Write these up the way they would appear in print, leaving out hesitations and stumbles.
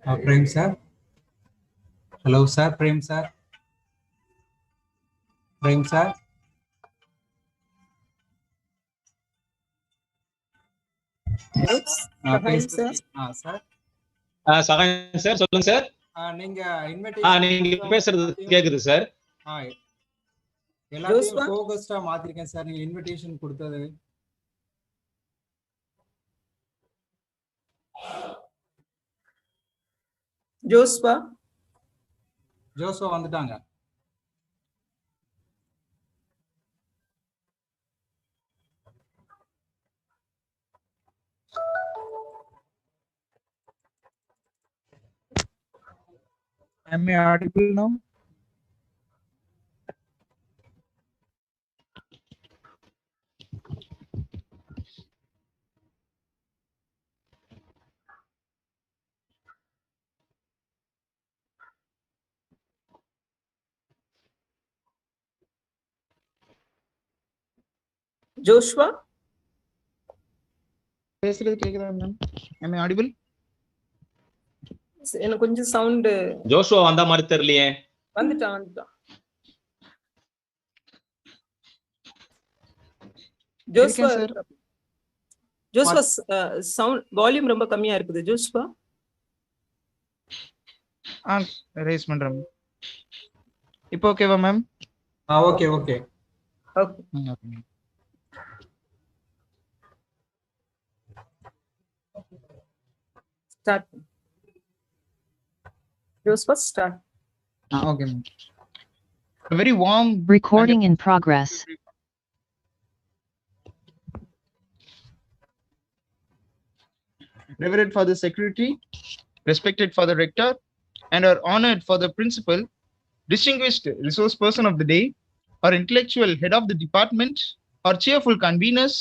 Prem sir. Hello sir, Prem sir. Prem sir. Hi, sir. Sir. சகாயம் sir, சொல்லுங்க sir. நீங்க invitation நீங்க பேசுறது கேக்குது சார். எல்லாத்தையும் ஃபோகஸ்டா மாத்திருக்கேன் சார். நீங்க இன்விடேஷன் கொடுத்தது. ஜோஸ்வா வந்துட்டாங்க. Am I audible now? Joshua? பேசுறது கேக்குதா மேம்? Am I audible? எனக்கு கொஞ்சம் சவுண்ட். ஜோஷுவா வந்த மாதிரி தெரியலையே. வந்துட்டான். ஜோஷ்வா சவுண்ட் வால்யூம் ரொம்ப கம்மியா இருக்குது. ஜோஷ்வா ரேஸ் பண்றேன். இப்போ ஓகேவா ma'am? Okay. Start. Joshua, start. Okay, ma'am. A very warm recording in progress. Revered for the secretary, respected for the rector, and are honored for the principal, distinguished resource person of the day, or intellectual head of the department, or cheerful conveners,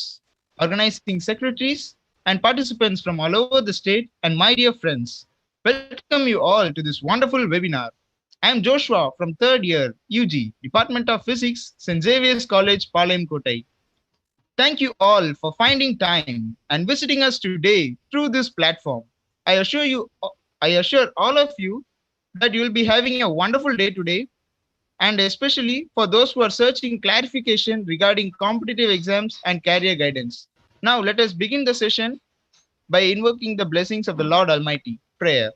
organizing secretaries, and participants from all over the state, and my dear friends, welcome you all to this wonderful webinar. I am Joshua from 3rd year UG, Department of Physics, St. Xavier's College, Palayamkottai. Thank you all for finding time and visiting us today through this platform. I assure all of you that you will be having a wonderful day today, and especially for those who are searching clarification regarding competitive exams and career guidance. Now, let us begin the session by invoking the blessings of the Lord Almighty. Prayer.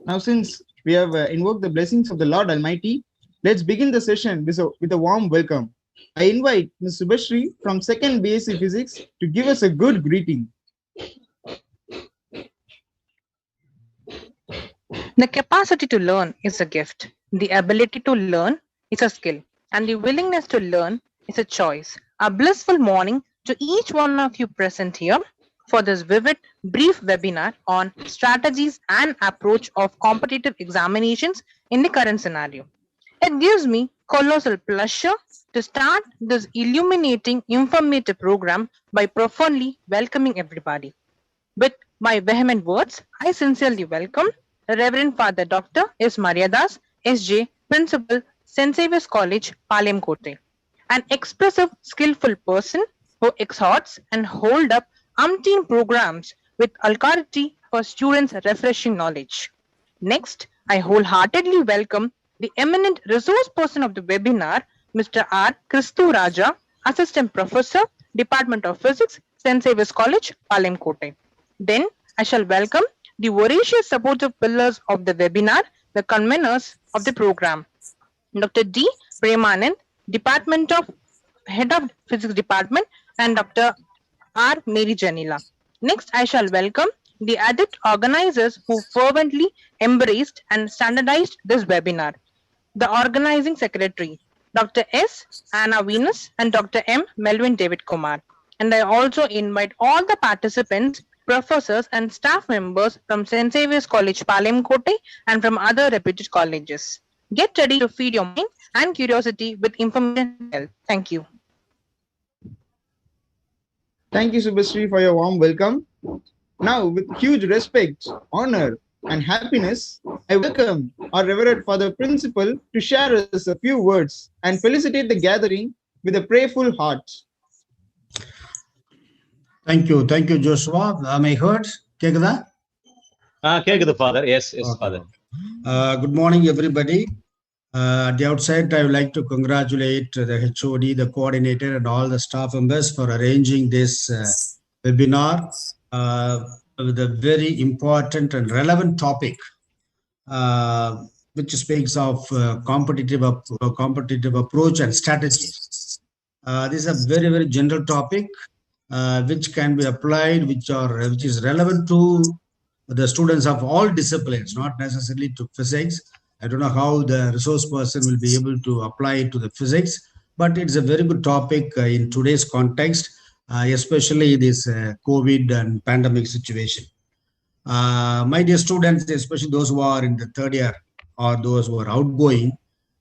Now, since we have invoked the blessings of the Lord Almighty, let's begin the session with a warm welcome. I invite Ms. Subhashri from 2nd BSc Physics to give us a good greeting. The capacity to learn is a gift. The ability to learn is a skill. And the willingness to learn is a choice. A blissful morning to each one of you present here for this vivid, brief webinar on strategies and approach of competitive examinations in the current scenario. It gives me colossal pleasure to start this illuminating, informative program by profoundly welcoming everybody. With my vehement words, I sincerely welcome Reverend Father Dr. S. Mariadas, S.J., Principal, St. Xavier's College, Palayamkottai, an expressive, skillful person who exhorts and hold up umpteen programs with Accredited for students' refreshing knowledge. Next, I wholeheartedly welcome the eminent resource person of the webinar, Mr. R. Christu Raja, Assistant Professor, Department of Physics, St. Xavier's College, Palayamkottai. Then I shall welcome the voracious supportive pillars of the webinar, the conveners of the program, Dr. D. Premanand, Head of Physics Department, and Dr. R. Mary Janila. Next, I shall welcome the adept organizers who fervently embraced and standardized this webinar. The organizing secretary, Dr. S. Anna Venus and Dr. M. Melvin David Kumar. And I also invite all the participants, professors and staff members from St. Xavier's College, Palayamkottai, and from other reputed colleges. Get ready to feed your mind and curiosity with information and help. Thank you. Thank you, Subhasri, for your warm welcome. Now, with huge respect, honor, and happiness, I welcome our Reverend Father Principal to share us a few words and felicitate the gathering with a prayerful heart. Thank you, Joshua. Am I heard? Kekada? கேக்குது father. Yes, father. Good morning, everybody. At the outset, I would like to congratulate the HOD, the coordinator, and all the staff members for arranging this webinar with a very important and relevant topic, which speaks of competitive approach and strategies. This is a very, very general topic which can be applied, which is relevant to the students of all disciplines, not necessarily to physics. I don't know how the resource person will be able to apply it to the physics, but it's a very good topic in today's context, especially this COVID and pandemic situation. My dear students, especially those who are in the third year or those who are outgoing,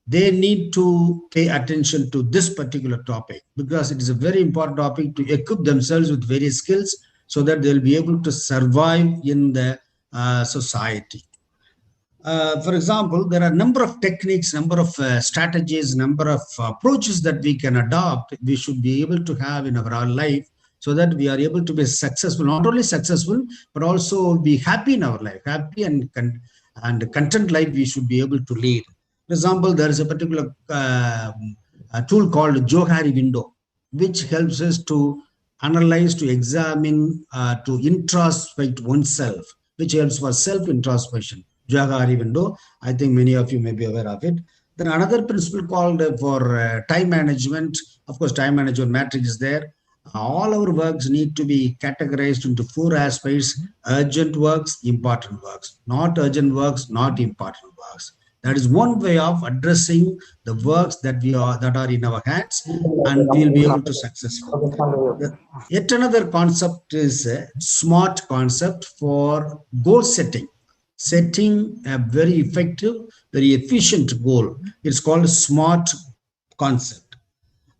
they need to pay attention to this particular topic because it is a very important topic to equip themselves with various skills so that they'll be able to survive in the society. For example, there are a number of techniques, number of strategies, number of approaches that we can adopt, we should be able to have in our life so that we are able to be successful, not only successful, but also be happy in our life, happy and content life we should be able to lead. For example, there is a particular tool called Johari window, which helps us to analyze, to examine, to introspect oneself, which helps for self-introspection. Johari window, I think many of you may be aware of it. Then another principle called for time management. Of course, time management matrix is there. All our works need to be categorized into 4 aspects: urgent works, important works, not urgent works, not important works. That is one way of addressing the works that are in our hands, and we'll be able to successful. Yet another concept is a SMART concept for goal setting. Setting a very effective, very efficient goal. It's called SMART concept.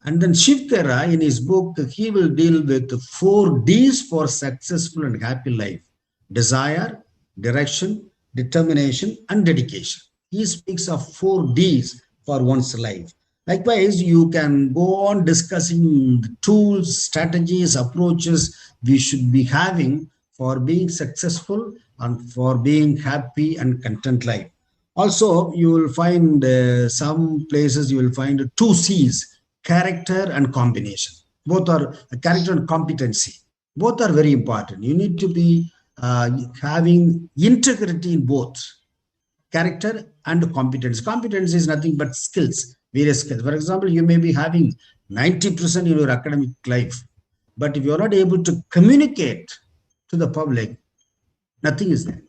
And then Shivkara, in his book, he will deal with 4 Ds for successful and happy life: desire, direction, determination, and dedication. He speaks of 4 Ds for one's life. Likewise, you can go on discussing the tools, strategies, approaches we should be having for being successful and for being happy and content life. Also, you will find some places you will find 2 C's, character and combination. Both are character and competency. Both are very important. You need to be having integrity in both character and competence. Competence is nothing but skills, various skills. For example, you may be having 90% in your academic life, but if you are not able to communicate to the public, nothing is there.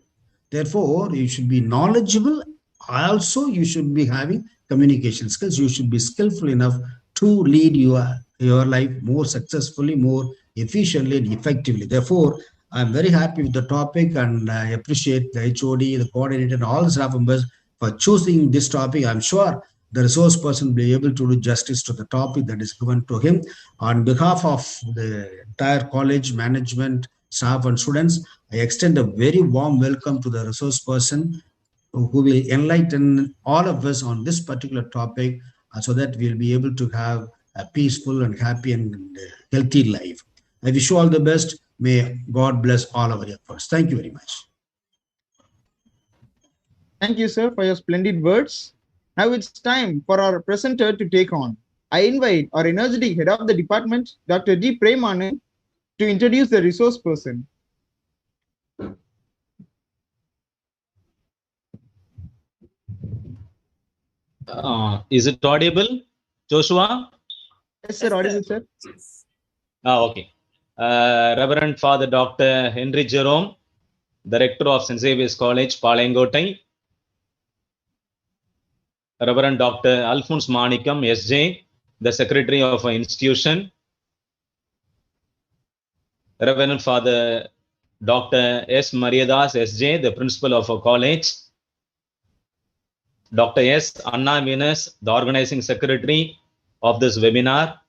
Therefore, you should be knowledgeable. Also, you should be having communication skills. You should be skillful enough to lead your life more successfully, more efficiently and effectively. Therefore, I'm very happy with the topic, and I appreciate the HOD, the coordinator, and all the staff members for choosing this topic. I'm sure the resource person will be able to do justice to the topic that is given to him. On behalf of the entire college, management, staff, and students, I extend a very warm welcome to the resource person who will enlighten all of us on this particular topic so that we'll be able to have a peaceful and happy and healthy life. I wish you all the best. May God bless all our efforts. Thank you very much. Thank you, sir, for your splendid words. Now it's time for our presenter to take on. I invite our energetic head of the department, Dr. D. Premanan, to introduce the resource person. Is it audible, Joshua? Yes, sir, audible, sir. Okay. Reverend Father Dr. Henry Jerome, the rector of St. Xavier's College, Palayamkottai. Reverend Dr. Alphonse Manikam, SJ, the secretary of an institution. Reverend Father Dr. S. Mariadas, SJ, the principal of a college. Dr. S. Anna Venus, the organizing secretary of this webinar.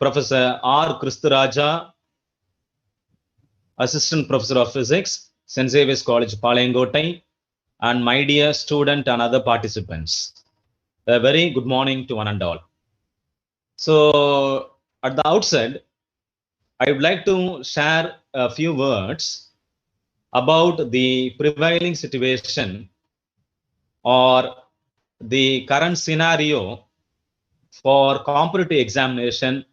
Professor R. Kristuraja, assistant professor of physics, St. Xavier's College, Palayamkottai, and my dear student and other participants. A very good morning to one and all. So, at the outset, I would like to share a few words about the prevailing situation or the current scenario for competitive examination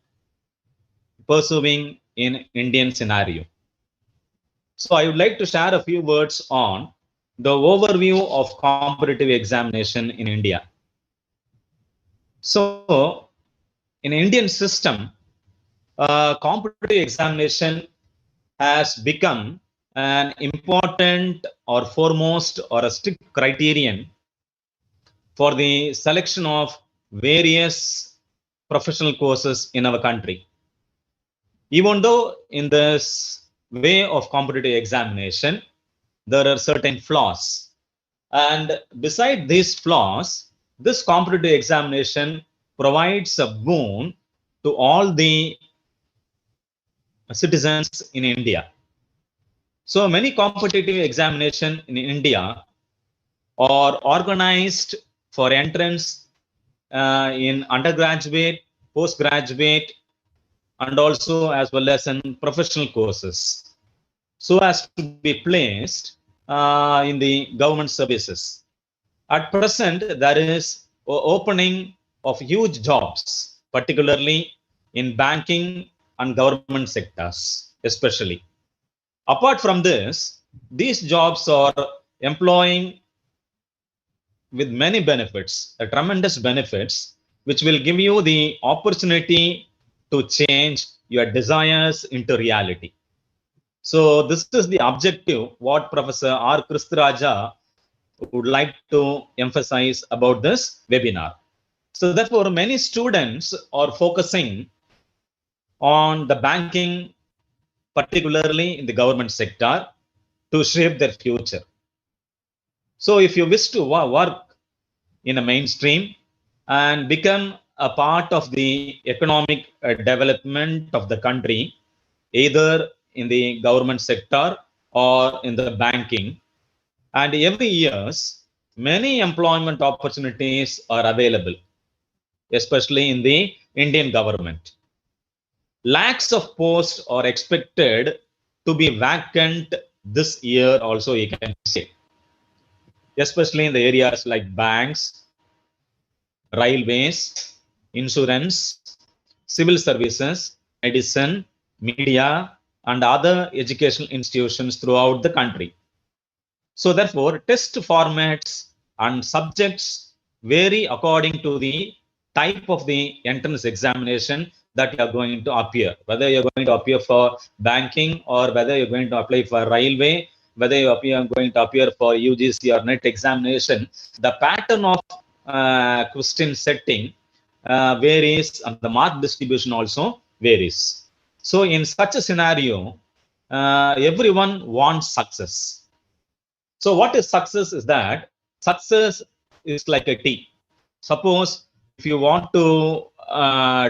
pursuing in Indian scenario. So I would like to share a few words on the overview of competitive examination in India. So in Indian system, competitive examination has become an important or foremost or a strict criterion for the selection of various professional courses in our country. Even though in this way of competitive examination, there are certain flaws. And beside these flaws, this competitive examination provides a boon to all the citizens in India. So many competitive examination in India are organized for entrance in undergraduate, postgraduate, and also as well as in professional courses, so as to be placed in the government services. At present, there is opening of huge jobs, particularly in banking and government sectors, especially. Apart from this, these jobs are employing with many benefits, tremendous benefits, which will give you the opportunity to change your desires into reality. So this is the objective what Professor R. Kristuraja would like to emphasize about this webinar. So therefore, many students are focusing on the banking, particularly in the government sector, to shape their future. So if you wish to work in a mainstream and become a part of the economic development of the country, either in the government sector or in the banking, and every years, many employment opportunities are available, especially in the Indian government. Lakhs of posts are expected to be vacant this year also, you can say, especially in the areas like banks, railways, insurance, civil services, medicine, media, and other educational institutions throughout the country. So therefore, test formats and subjects vary according to the type of the entrance examination that you are going to appear, whether you're going to appear for banking or whether you're going to apply for railway, whether you are going to appear for UGC or NET examination. The pattern of question setting varies and the mark distribution also varies. So in such a scenario, everyone wants success. So what is success is that success is like a tea. Suppose if you want to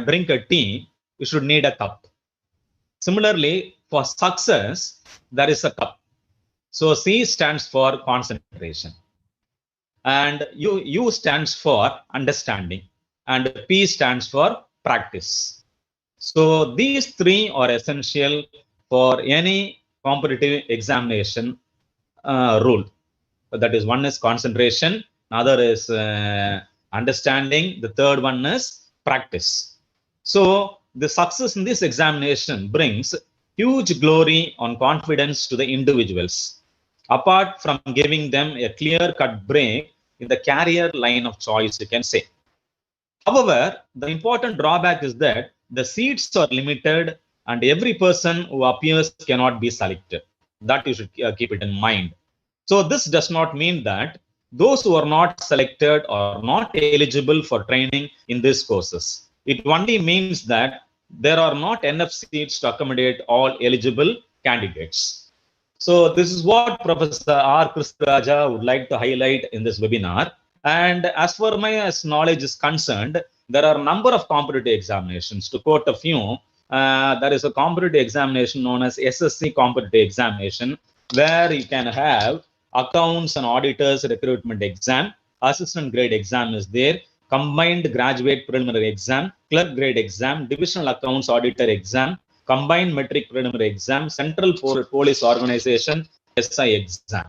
drink a tea, you should need a cup. Similarly, for success, there is a cup. So C stands for concentration, and U stands for understanding, and P stands for practice. So these three are essential for any competitive examination rule. That is, one is concentration, another is understanding, the third one is practice. So the success in this examination brings huge glory and confidence to the individuals, apart from giving them a clear-cut break in the career line of choice, you can say. However, the important drawback is that the seats are limited and every person who appears cannot be selected. That you should keep it in mind. So this does not mean that those who are not selected are not eligible for training in these courses. It only means that there are not enough seats to accommodate all eligible candidates. So this is what Professor R. Kristaraja would like to highlight in this webinar. And as far as my knowledge is concerned, there are a number of competitive examinations. To quote a few, there is a competitive examination known as SSC competitive examination, where you can have accounts and auditors recruitment exam, assistant grade exam is there, combined graduate preliminary exam, clerk grade exam, divisional accounts auditor exam, combined metric preliminary exam, central police organization SI exam.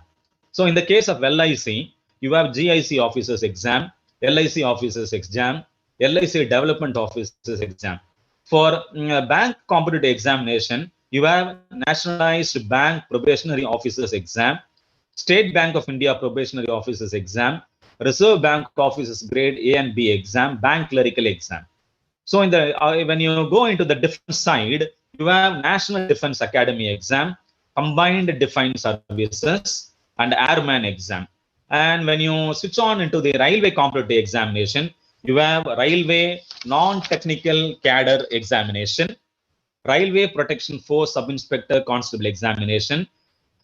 So in the case of LIC, you have GIC officers exam, LIC officers exam, LIC development officers exam. For bank competitive examination, you have nationalized bank probationary officers exam, State Bank of India probationary officers exam, Reserve Bank officers grade A and B exam, bank clerical exam. So in the when you go into the defense side, you have National Defense Academy exam, combined defense services, and airman exam. And when you switch on into the railway competitive examination, you have railway non-technical cadre examination, railway protection force sub-inspector constable examination,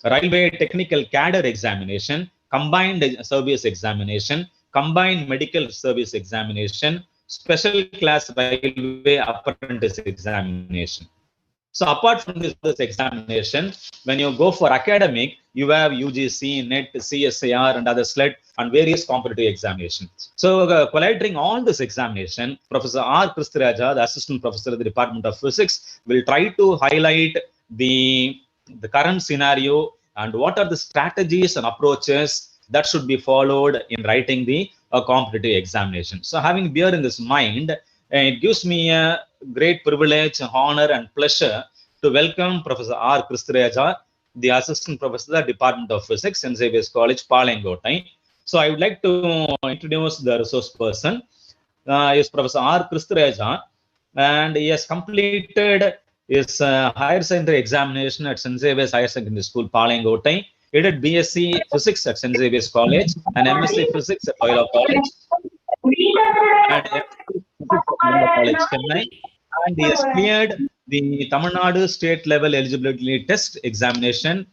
railway technical cadre examination, combined service examination, combined medical service examination, special class railway apprentice examination. So apart from this examination, when you go for academic, you have UGC, NET, CSIR, and other SLET, and various competitive examinations. So collating all this examination, Professor R. Kristaraja, the Assistant Professor of the Department of Physics, will try to highlight the current scenario and what are the strategies and approaches that should be followed in writing the competitive examination. So having bear in this mind, it gives me a great privilege, honor, and pleasure to welcome Professor R. Kristaraja, the Assistant Professor of the Department of Physics, Xavier College, Palayamkottai. So I would like to introduce the resource person. Is Professor R. Kristaraja, and he has completed his higher secondary examination at Xavier's Higher Secondary School, Palayamkottai. He did BSc Physics at Xavier's College and MSc Physics at Loyola College. And College, Chennai, and he has cleared the Tamil Nadu state level eligibility test examination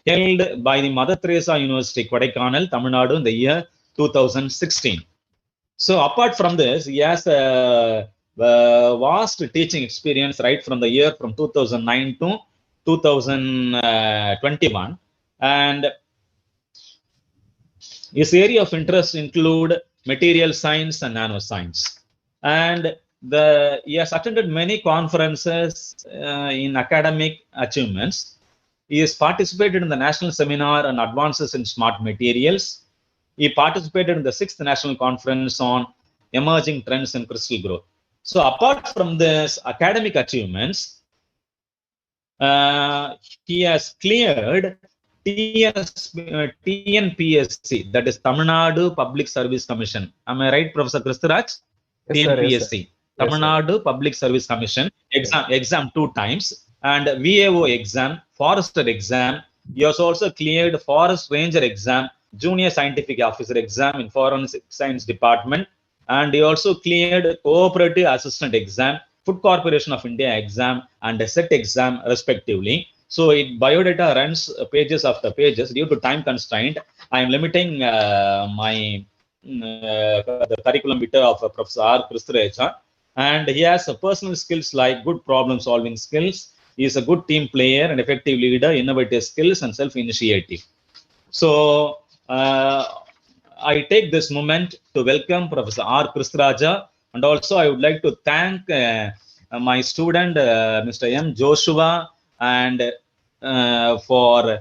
held by the Mother Teresa University, Kodaikanal, Tamil Nadu in the year 2016. So apart from this, he has a vast teaching experience right from the year from 2009 to 2021, and his area of interest include material science and nanoscience. And he has attended many conferences in academic achievements. He has participated in the National Seminar on Advances in Smart Materials. He participated in the 6th National Conference on Emerging Trends in Crystal Growth. So apart from this academic achievements, he has cleared TNPSC, that is Tamil Nadu Public Service Commission. Am I right, Professor Kristaraj? Yes, sir, TNPSC, yes, sir. Tamil Nadu Public Service Commission exam 2 times, and VAO exam, Forester exam. He has also cleared Forest Ranger exam, Junior Scientific Officer exam in Forensic Science Department, and he also cleared Cooperative Assistant exam, Food Corporation of India exam, and a SET exam respectively. So biodata runs pages after pages. Due to time constraint, I am limiting the curriculum vitae of Professor R. Kristaraja. And he has personal skills like good problem solving skills. He is a good team player and effective leader, innovative skills, and self-initiative. So I take this moment to welcome Professor R. Kristaraja, and also I would like to thank my student, Mr. M. Joshua, and for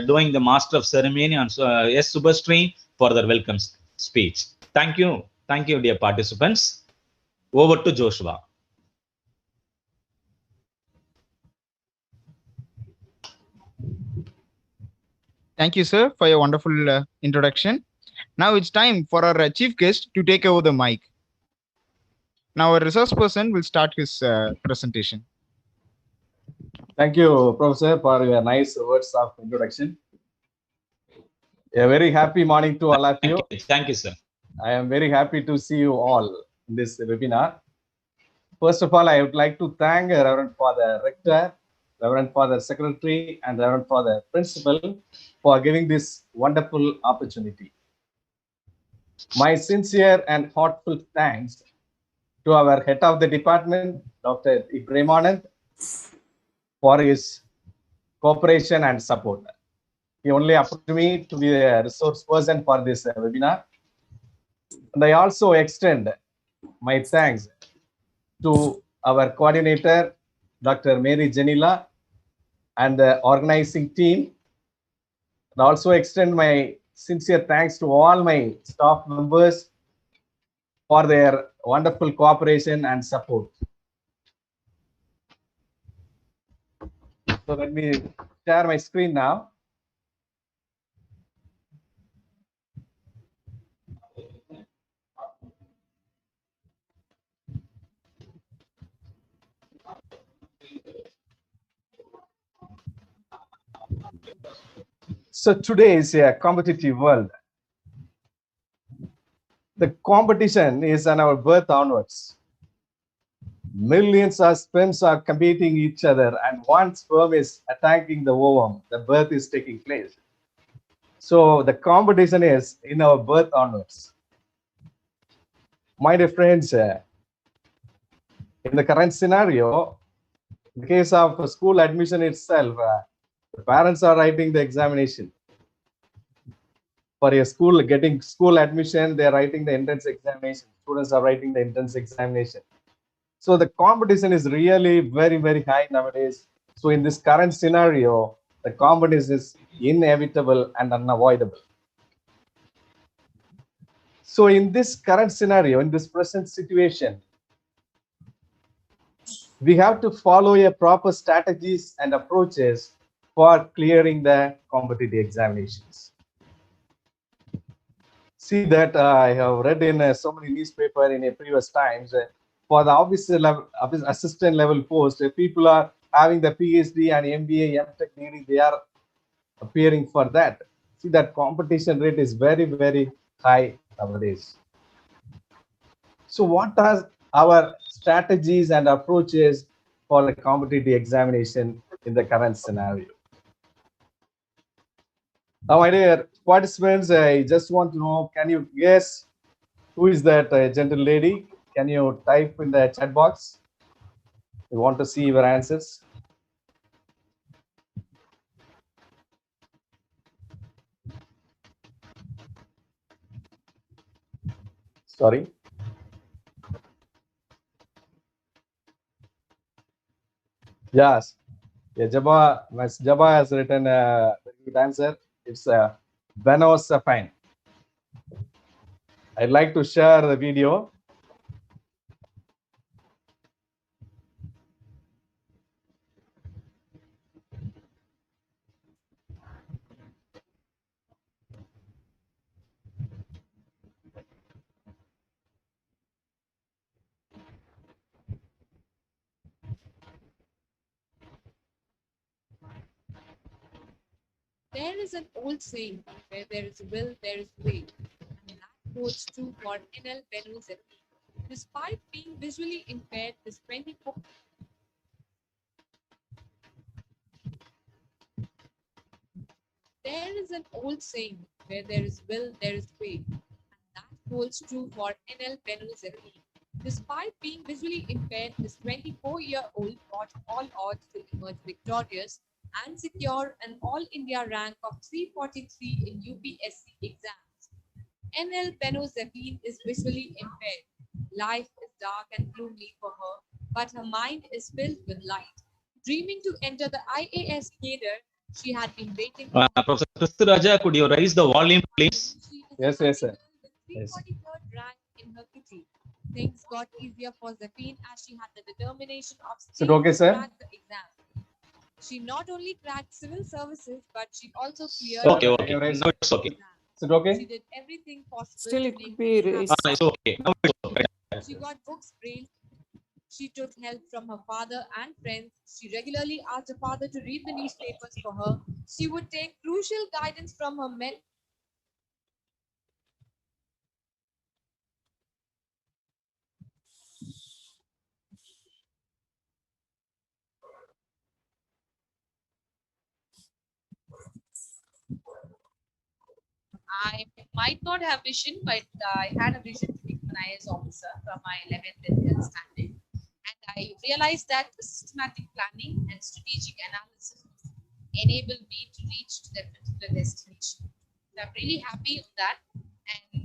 doing the master of ceremony, and S. Subhashree for their welcome speech. Thank you, dear participants. Over to Joshua. Thank you, sir, for your wonderful introduction. Now it's time for our chief guest to take over the mic. Now our resource person will start his presentation. Thank you, Professor, for your nice words of introduction. A very happy morning to all of you. Thank you, sir. I am very happy to see you all in this webinar. First of all, I would like to thank Reverend Father Rector, Reverend Father Secretary, and Reverend Father Principal for giving this wonderful opportunity. My sincere and heartfelt thanks to our head of the department, Dr. Ibrahim Anand, for his cooperation and support. He only approved me to be a resource person for this webinar. And I also extend my thanks to our coordinator, Dr. Mary Janila, and the organizing team. And also extend my sincere thanks to all my staff members for their wonderful cooperation and support. So let me share my screen now. So today is a competitive world. The competition is on our birth onwards. Millions of sperms are competing each other, and one sperm is attacking the ovum. The birth is taking place. So the competition is in our birth onwards. My dear friends, in the current scenario, in the case of school admission itself, the parents are writing the examination. For a school, getting school admission, they are writing the entrance examination. Students are writing the entrance examination. So the competition is really very, very high nowadays. So in this current scenario, the competition is inevitable and unavoidable. So in this current scenario, in this present situation, we have to follow a proper strategies and approaches for clearing the competitive examinations. See that I have read in so many newspapers in previous times, for the officer level, assistant level post, people are having the PhD and MBA, MTech degree, they are appearing for that. See that competition rate is very, very high nowadays. So what are our strategies and approaches for the competitive examination in the current scenario? Now, my dear participants, I just want to know, can you guess who is that gentle lady? Can you type in the chat box? We want to see your answers. Sorry. Yes. Yeah, Ms. Jabba has written a very good answer. It's Beno Safine. I'd like to share the video. There is an old saying, where there is a will, there is a way. And that holds true for NL Benuzet. Despite being visually impaired, this 24. There is an old saying, where there is will, there is way. And that holds true for NL Benuzet. Despite being visually impaired, this 24-year-old fought all odds to emerge victorious and secure an all-India rank of 343 in UPSC exams. NL Benuzet is visually impaired. Life is dark and gloomy for her, but her mind is filled with light. Dreaming to enter the IAS cadre, she had been waiting. Professor Kristuraja, could you raise the volume, please? She is a Yes, yes, sir. with 343rd rank in her kitty. Things got easier for Zephine as she had the determination of it okay, sir? crack the exam. She not only cracked civil services, but she also cleared Okay, the okay. Right. Now it's okay. exam. Is it okay? She did everything possible Still to it make could be things raised. happen. It's okay. Now it's okay. She got books braille. She took help from her father and friends. She regularly asked her father to read the newspapers for her. She would take crucial guidance from her men. I might not have vision, but I had a vision to become an IAS officer from my 11th and 12th standard. And I realized that the systematic planning and strategic analysis enabled me to reach to that particular destination. So I'm really happy on that. And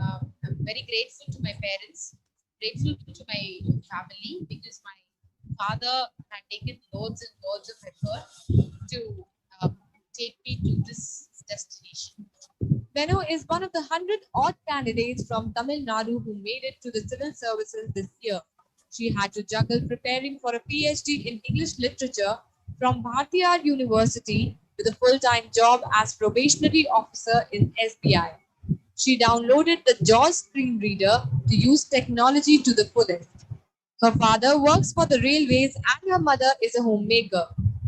I'm very grateful to my parents, grateful to my family, because my father had taken loads and loads of effort to take me to this destination. Venu is one of the 100 odd candidates from Tamil Nadu who made it to the civil services this year. She had to juggle preparing for a PhD in English literature from Bhartiyar University with a full-time job as probationary officer in SBI. She downloaded the JAWS screen reader to use technology to the fullest. Her father works for the railways and her mother is a homemaker.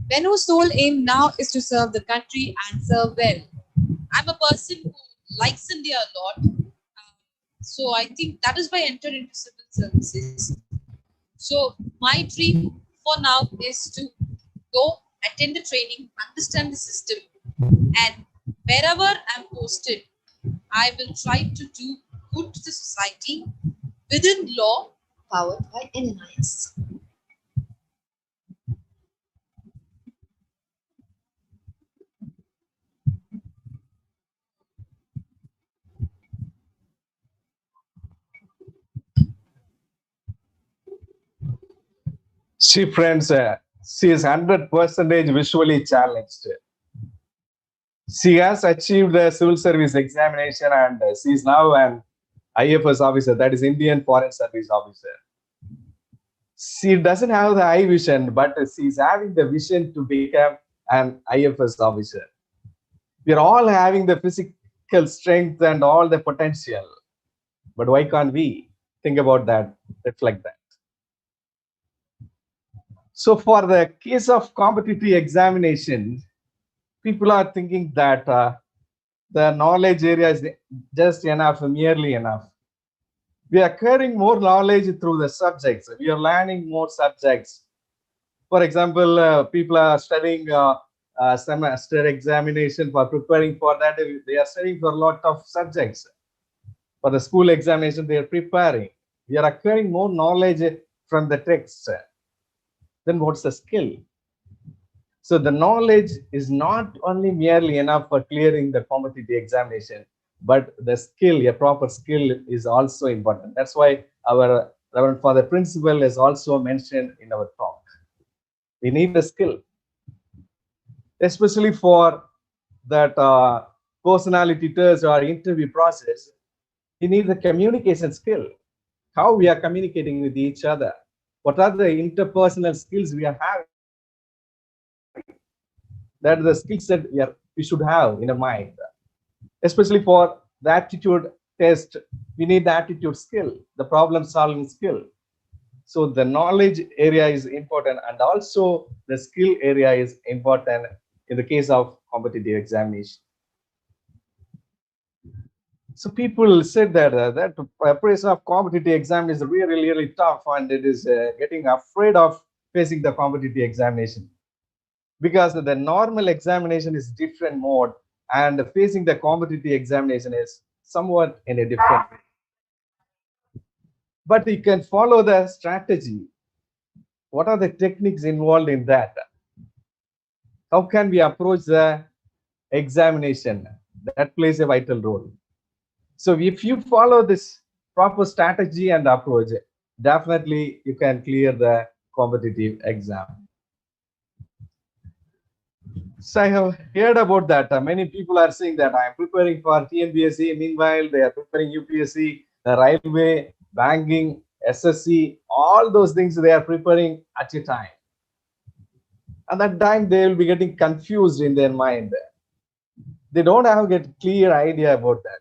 Venu's sole aim now is to serve the country and serve well. I'm a person who likes India a lot. So I think that is why I entered into civil services. So my dream for now is to go attend the training, understand the system, and wherever I'm posted, I will try to do good to the society within law, powered by NNIS. See, friends, she is 100% visually challenged. She has achieved the civil service examination and she is now an IFS officer, that is Indian Foreign Service officer. She doesn't have the eye vision, but she is having the vision to become an IFS officer. We are all having the physical strength and all the potential, but why can't we think about that, reflect that? So for the case of competitive examination, people are thinking that the knowledge area is just enough, merely enough. We are acquiring more knowledge through the subjects. We are learning more subjects. For example, people are studying semester examination. For preparing for that, they are studying for a lot of subjects. For the school examination, they are preparing. We are acquiring more knowledge from the text. Then what's the skill? So the knowledge is not only merely enough for clearing the competitive examination, but the skill, a proper skill, is also important. That's why our Reverend Father Principal is also mentioned in our talk. We need the skill, especially for that personality test or interview process. We need the communication skill, how we are communicating with each other. What are the interpersonal skills we are having? That is the skill set we should have in our mind. Especially for the aptitude test, we need the aptitude skill, the problem solving skill. So the knowledge area is important, and also the skill area is important in the case of competitive examination. So people said that that preparation of competitive exam is really, really tough, and it is getting afraid of facing the competitive examination, because the normal examination is different mode, and facing the competitive examination is somewhat in a different way. But you can follow the strategy. What are the techniques involved in that? How can we approach the examination? That plays a vital role. So if you follow this proper strategy and approach, definitely you can clear the competitive exam. So I have heard about that. Many people are saying that I am preparing for TNPSC. Meanwhile, they are preparing UPSC, the railway, banking, SSC, all those things they are preparing at a time. At that time, they will be getting confused in their mind. They don't have a clear idea about that.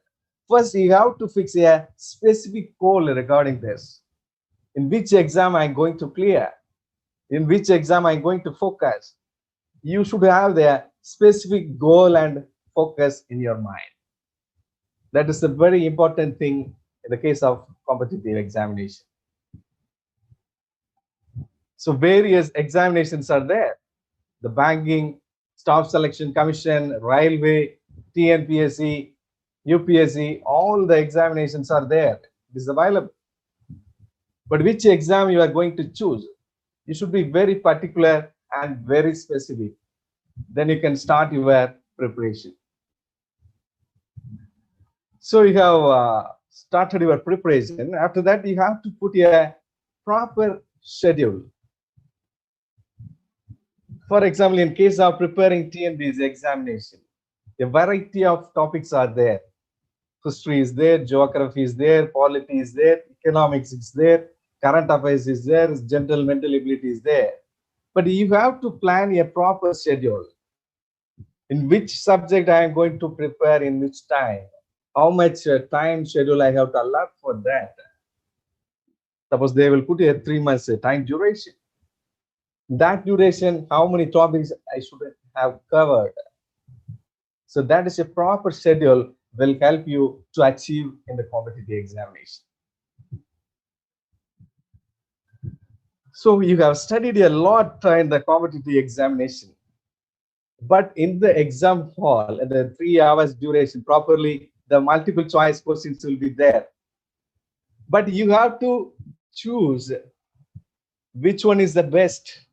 First, you have to fix a specific goal regarding this. In which exam I'm going to clear? In which exam I'm going to focus? You should have the specific goal and focus in your mind. That is a very important thing in the case of competitive examination. So various examinations are there. The banking, staff selection commission, railway, TNPSC, UPSC, all the examinations are there. It is available. But which exam you are going to choose? You should be very particular and very specific. Then you can start your preparation. So you have started your preparation. After that, you have to put a proper schedule. For example, in case of preparing TNPSC examination, a variety of topics are there. History is there, geography is there, polity is there, economics is there, current affairs is there, general mental ability is there. But you have to plan a proper schedule. In which subject I am going to prepare in which time? How much time schedule I have to allot for that? Suppose they will put a 3 months time duration. That duration, how many topics I should have covered? So that is a proper schedule will help you to achieve in the competitive examination. So you have studied a lot in the competitive examination. But in the exam hall, in the 3 hours duration, properly, the multiple choice questions will be there. But you have to choose which one is the best.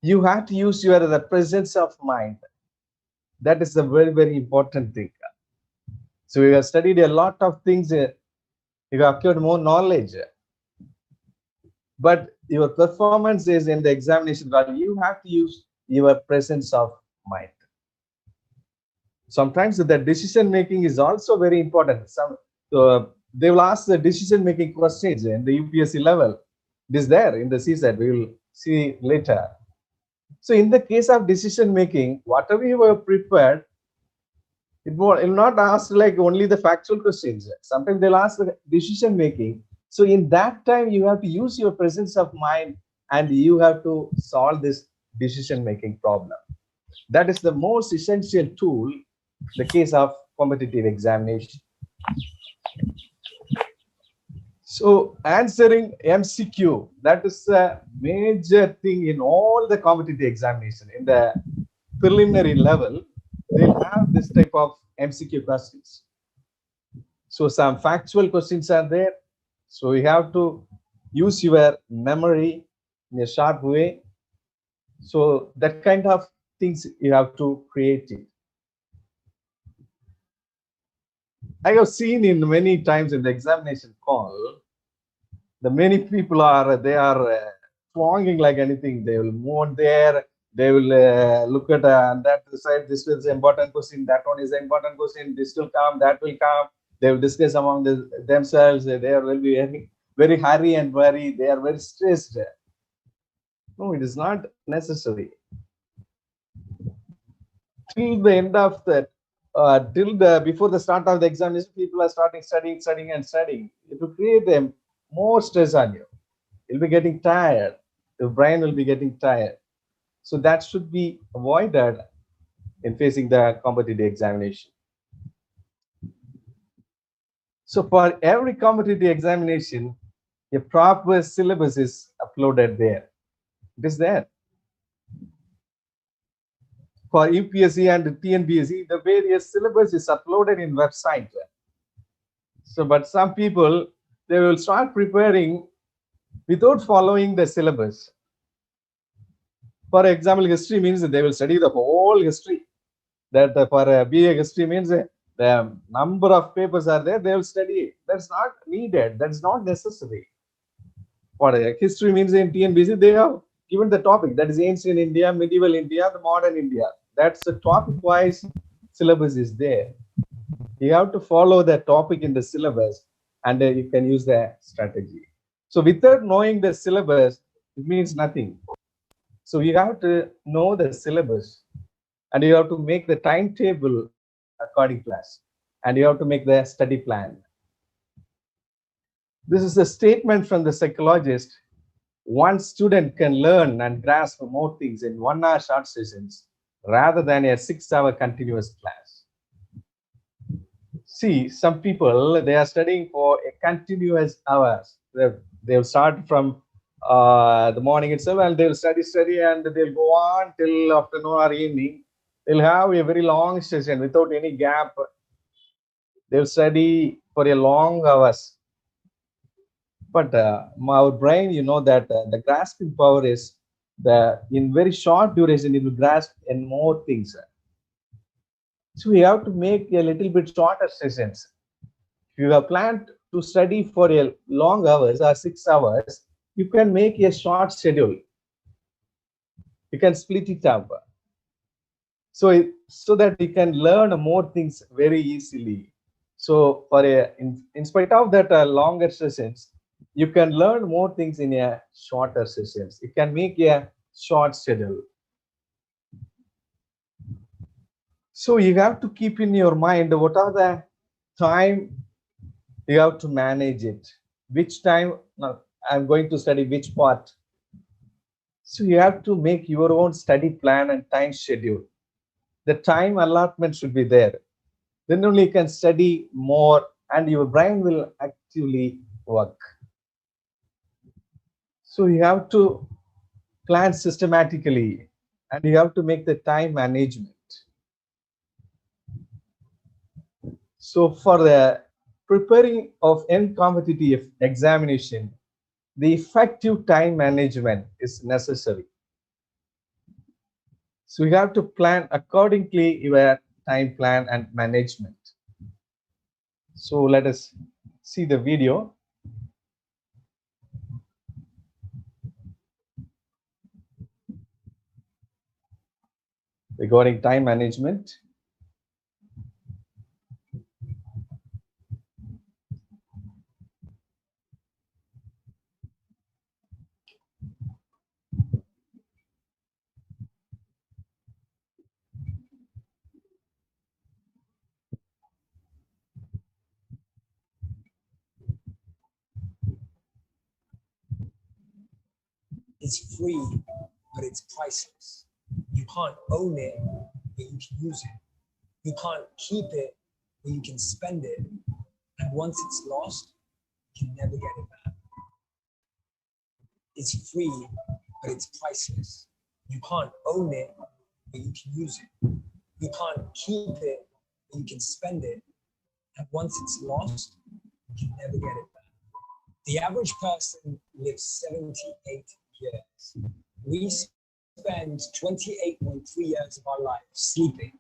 You have to use the presence of mind. That is a very, very important thing. So you have studied a lot of things. You have acquired more knowledge. But your performance is in the examination hall. You have to use your presence of mind. Sometimes the decision making is also very important. They will ask the decision making questions in the UPSC level. It is there in the CSAT. We will see later. So in the case of decision making, whatever you were prepared, it will not ask like only the factual questions. Sometimes they'll ask the decision making. So in that time, you have to use your presence of mind and you have to solve this decision making problem. That is the most essential tool in the case of competitive examination. So answering MCQ, that is a major thing in all the competitive examination. In the preliminary level, they'll have this type of MCQ questions. So some factual questions are there. So you have to use your memory in a sharp way. So that kind of things you have to create it. I have seen in many times in the examination call, the many people are thronging like anything. They will move on there. They will look at that side. This is an important question. That one is an important question. This will come. That will come. They will discuss among themselves. They will be very hurry and worry. They are very stressed. No, it is not necessary. Till the end of that, before the start of the examination, people are starting studying. It will create them more stress on you. You'll be getting tired. Your brain will be getting tired. So that should be avoided in facing the competitive examination. So for every competitive examination, a proper syllabus is uploaded there. It is there. For UPSC and TNPSC, the various syllabus is uploaded in website. So, but some people, they will start preparing without following the syllabus. For example, history means they will study the whole history. That for BA history means the number of papers are there, they will study it. That's not needed. That's not necessary. For history means in TNPSC, they have given the topic, that is ancient India, medieval India, the modern India. That's the topic-wise syllabus is there. You have to follow the topic in the syllabus, and you can use the strategy. So without knowing the syllabus, it means nothing. So you have to know the syllabus, and you have to make the timetable according to class, and you have to make the study plan. This is a statement from the psychologist. One student can learn and grasp more things in 1 hour short sessions rather than a 6-hour continuous class. See, some people, they are studying for a continuous hours. They'll start from the morning itself, and they'll study, and they'll go on till afternoon or evening. They'll have a very long session without any gap. They'll study for a long hours. But our brain, you know that the grasping power is in very short duration, it will grasp in more things. So we have to make a little bit shorter sessions. If you have planned to study for a long hours or 6 hours, you can make a short schedule. You can split it up. So that you can learn more things very easily. So for in spite of that longer sessions, you can learn more things in a shorter sessions. You can make a short schedule. So you have to keep in your mind what are the time you have to manage it. Which time I'm going to study which part. So you have to make your own study plan and time schedule. The time allotment should be there. Then only you can study more and your brain will actively work. So you have to plan systematically and you have to make the time management. So for the preparing of any competitive examination, the effective time management is necessary. So you have to plan accordingly your time plan and management. So let us see the video. Regarding time management. It's free, but it's priceless. You can't own it, but you can use it. You can't keep it, but you can spend it. And once it's lost, you can never get it back. It's free, but it's priceless. You can't own it, but you can use it. You can't keep it, but you can spend it. And once it's lost, you can never get it back. The average person lives 78 years. We spend 28.3 years of our life sleeping.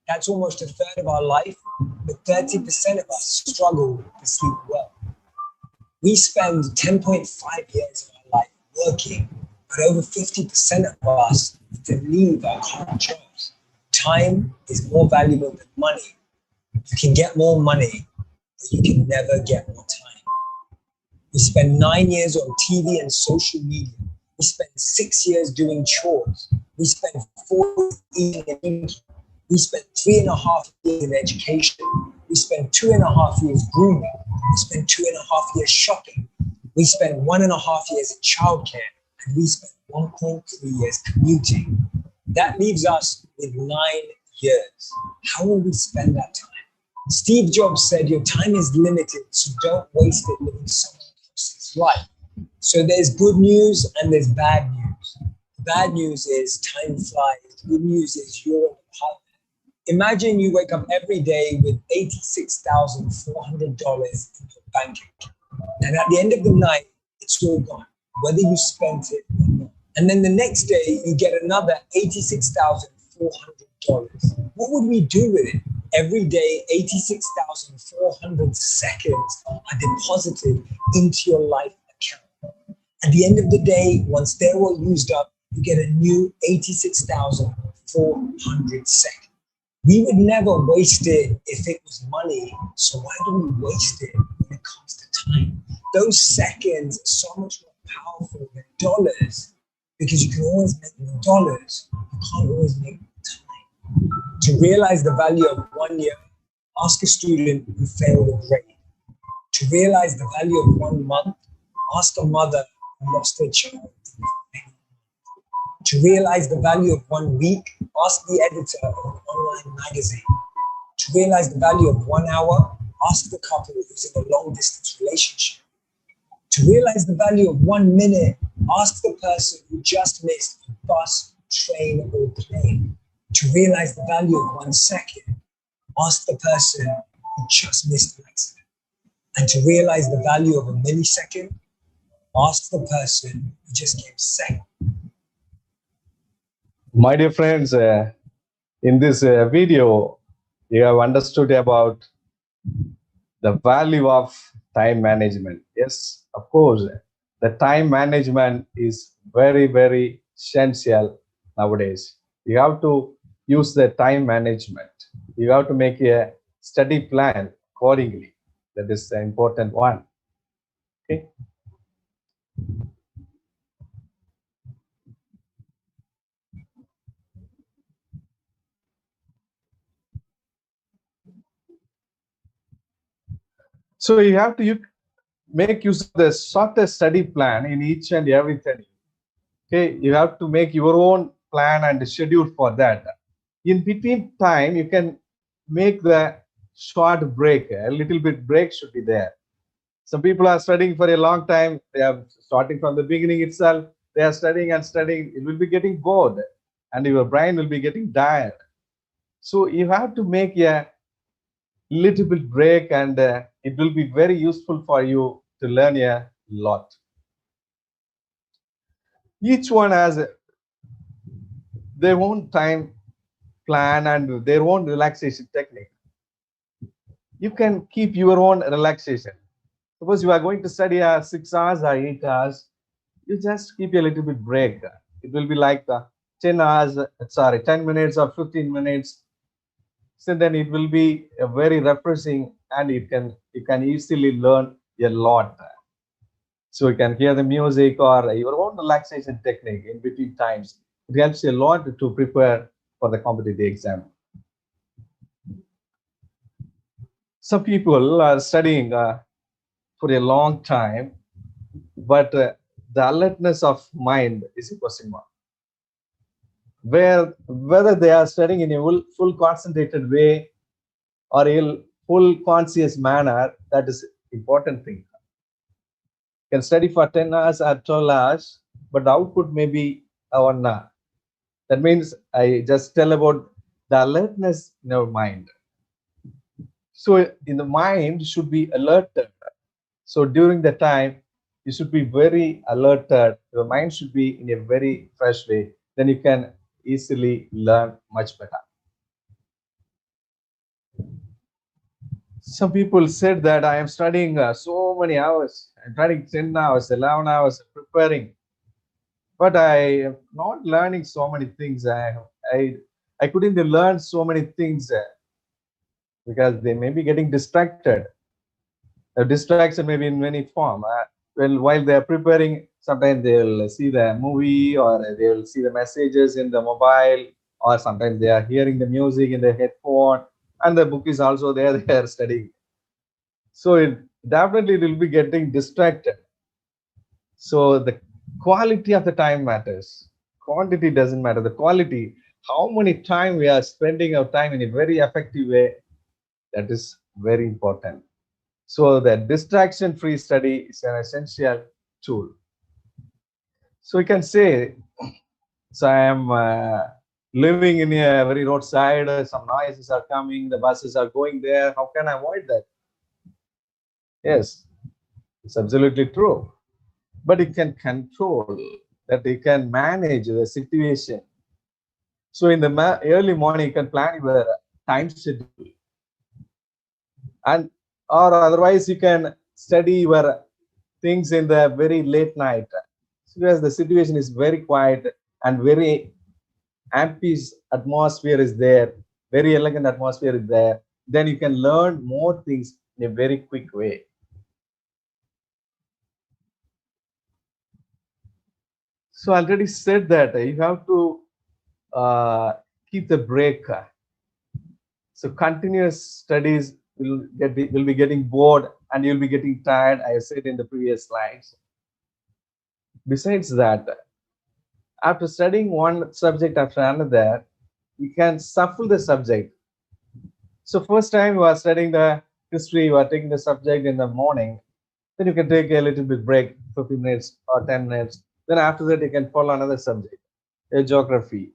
That's almost a third of our life, but 30% of us struggle to sleep well. We spend 10.5 years of our life working, but over 50% of us need to leave our current jobs. Time is more valuable than money. You can get more money, but you can never get more time. We spend 9 years on TV and social media. We spend 6 years doing chores. We spend 4 years eating and drinking. We spend 3.5 years in education. We spend 2.5 years grooming. We spend 2.5 years shopping. We spend 1.5 years in childcare. And we spend 1.3 years commuting. That leaves us with 9 years. How will we spend that time? Steve Jobs said, your time is limited, so don't waste it living someone else's life. So there's good news and there's bad news. The bad news is time flies. The good news is you're on the pilot. Imagine you wake up every day with $86,400 in your bank account. And at the end of the night, it's all gone, whether you spent it or not. And then the next day, you get another $86,400. What would we do with it? Every day, 86,400 seconds are deposited into your life account. At the end of the day, once they're all used up, you get a new 86,400 seconds. We would never waste it if it was money. So why do we waste it when it comes to time? Those seconds are so much more powerful than dollars because you can always make more dollars. You can't always make time. To realize the value of 1 year, ask a student who failed a grade. To realize the value of 1 month, ask a mother who lost her child. To realize the value of 1 week, ask the editor of an online magazine. To realize the value of 1 hour, ask the couple who's in a long distance relationship. To realize the value of 1 minute, ask the person who just missed a bus, train, or plane. To realize the value of 1 second, ask the person who just missed an accident. And to realize the value of a millisecond, ask the person who just came second. My dear friends, in this video, you have understood about the value of time management. Yes, of course, the time management is very, very essential nowadays. You have to use the time management. You have to make a study plan accordingly. That is the important one. Okay. So you have to make use of the shortest study plan in each and everything. Okay, you have to make your own plan and schedule for that. In between time, you can make the short break. A little bit break should be there. Some people are studying for a long time. They are starting from the beginning itself. They are studying and studying. It will be getting bored, and your brain will be getting tired. So you have to make a little bit break, and it will be very useful for you to learn a lot. Each one has their own time plan and their own relaxation technique. You can keep your own relaxation. Suppose you are going to study 6 hours or 8 hours, you just keep a little bit break. It will be like 10 minutes or 15 minutes. So then it will be a very refreshing, and you can easily learn a lot. So you can hear the music or your own relaxation technique in between times. It helps you a lot to prepare for the competitive exam. Some people are studying for a long time, but the alertness of mind is a question mark. Whether they are studying in a full concentrated way or a full conscious manner, that is important thing. You can study for 10 hours or 12 hours, but the output may be 1 hour. That means I just tell about the alertness in our mind. So in the mind should be alerted. So during the time, you should be very alerted. Your mind should be in a very fresh way. Then you can easily learn much better. Some people said that I am studying so many hours. I'm studying 10 hours, 11 hours, preparing. But I am not learning so many things. I couldn't learn so many things because they may be getting distracted. A distraction may be in many form. While they are preparing, sometimes they will see the movie or they will see the messages in the mobile, or sometimes they are hearing the music in the headphone, and the book is also there. They are studying. So it definitely will be getting distracted. So the quality of the time matters. Quantity doesn't matter. The quality, how many time we are spending our time in a very effective way, that is very important. So the distraction-free study is an essential tool. So you can say, so I am living in a very roadside, some noises are coming, the buses are going there. How can I avoid that? Yes, it's absolutely true. But you can control that, you can manage the situation. So in the early morning, you can plan your time schedule. And or otherwise you can study your things in the very late night. So as the situation is very quiet and very ambitious atmosphere is there, very elegant atmosphere is there, then you can learn more things in a very quick way. So I already said that you have to keep the break. So continuous studies will be getting bored and you'll be getting tired. I said in the previous slides. Besides that, after studying one subject after another, you can shuffle the subject. So first time you are studying the history, you are taking the subject in the morning, then you can take a little bit break, 15 minutes or 10 minutes. Then after that, you can follow another subject, a geography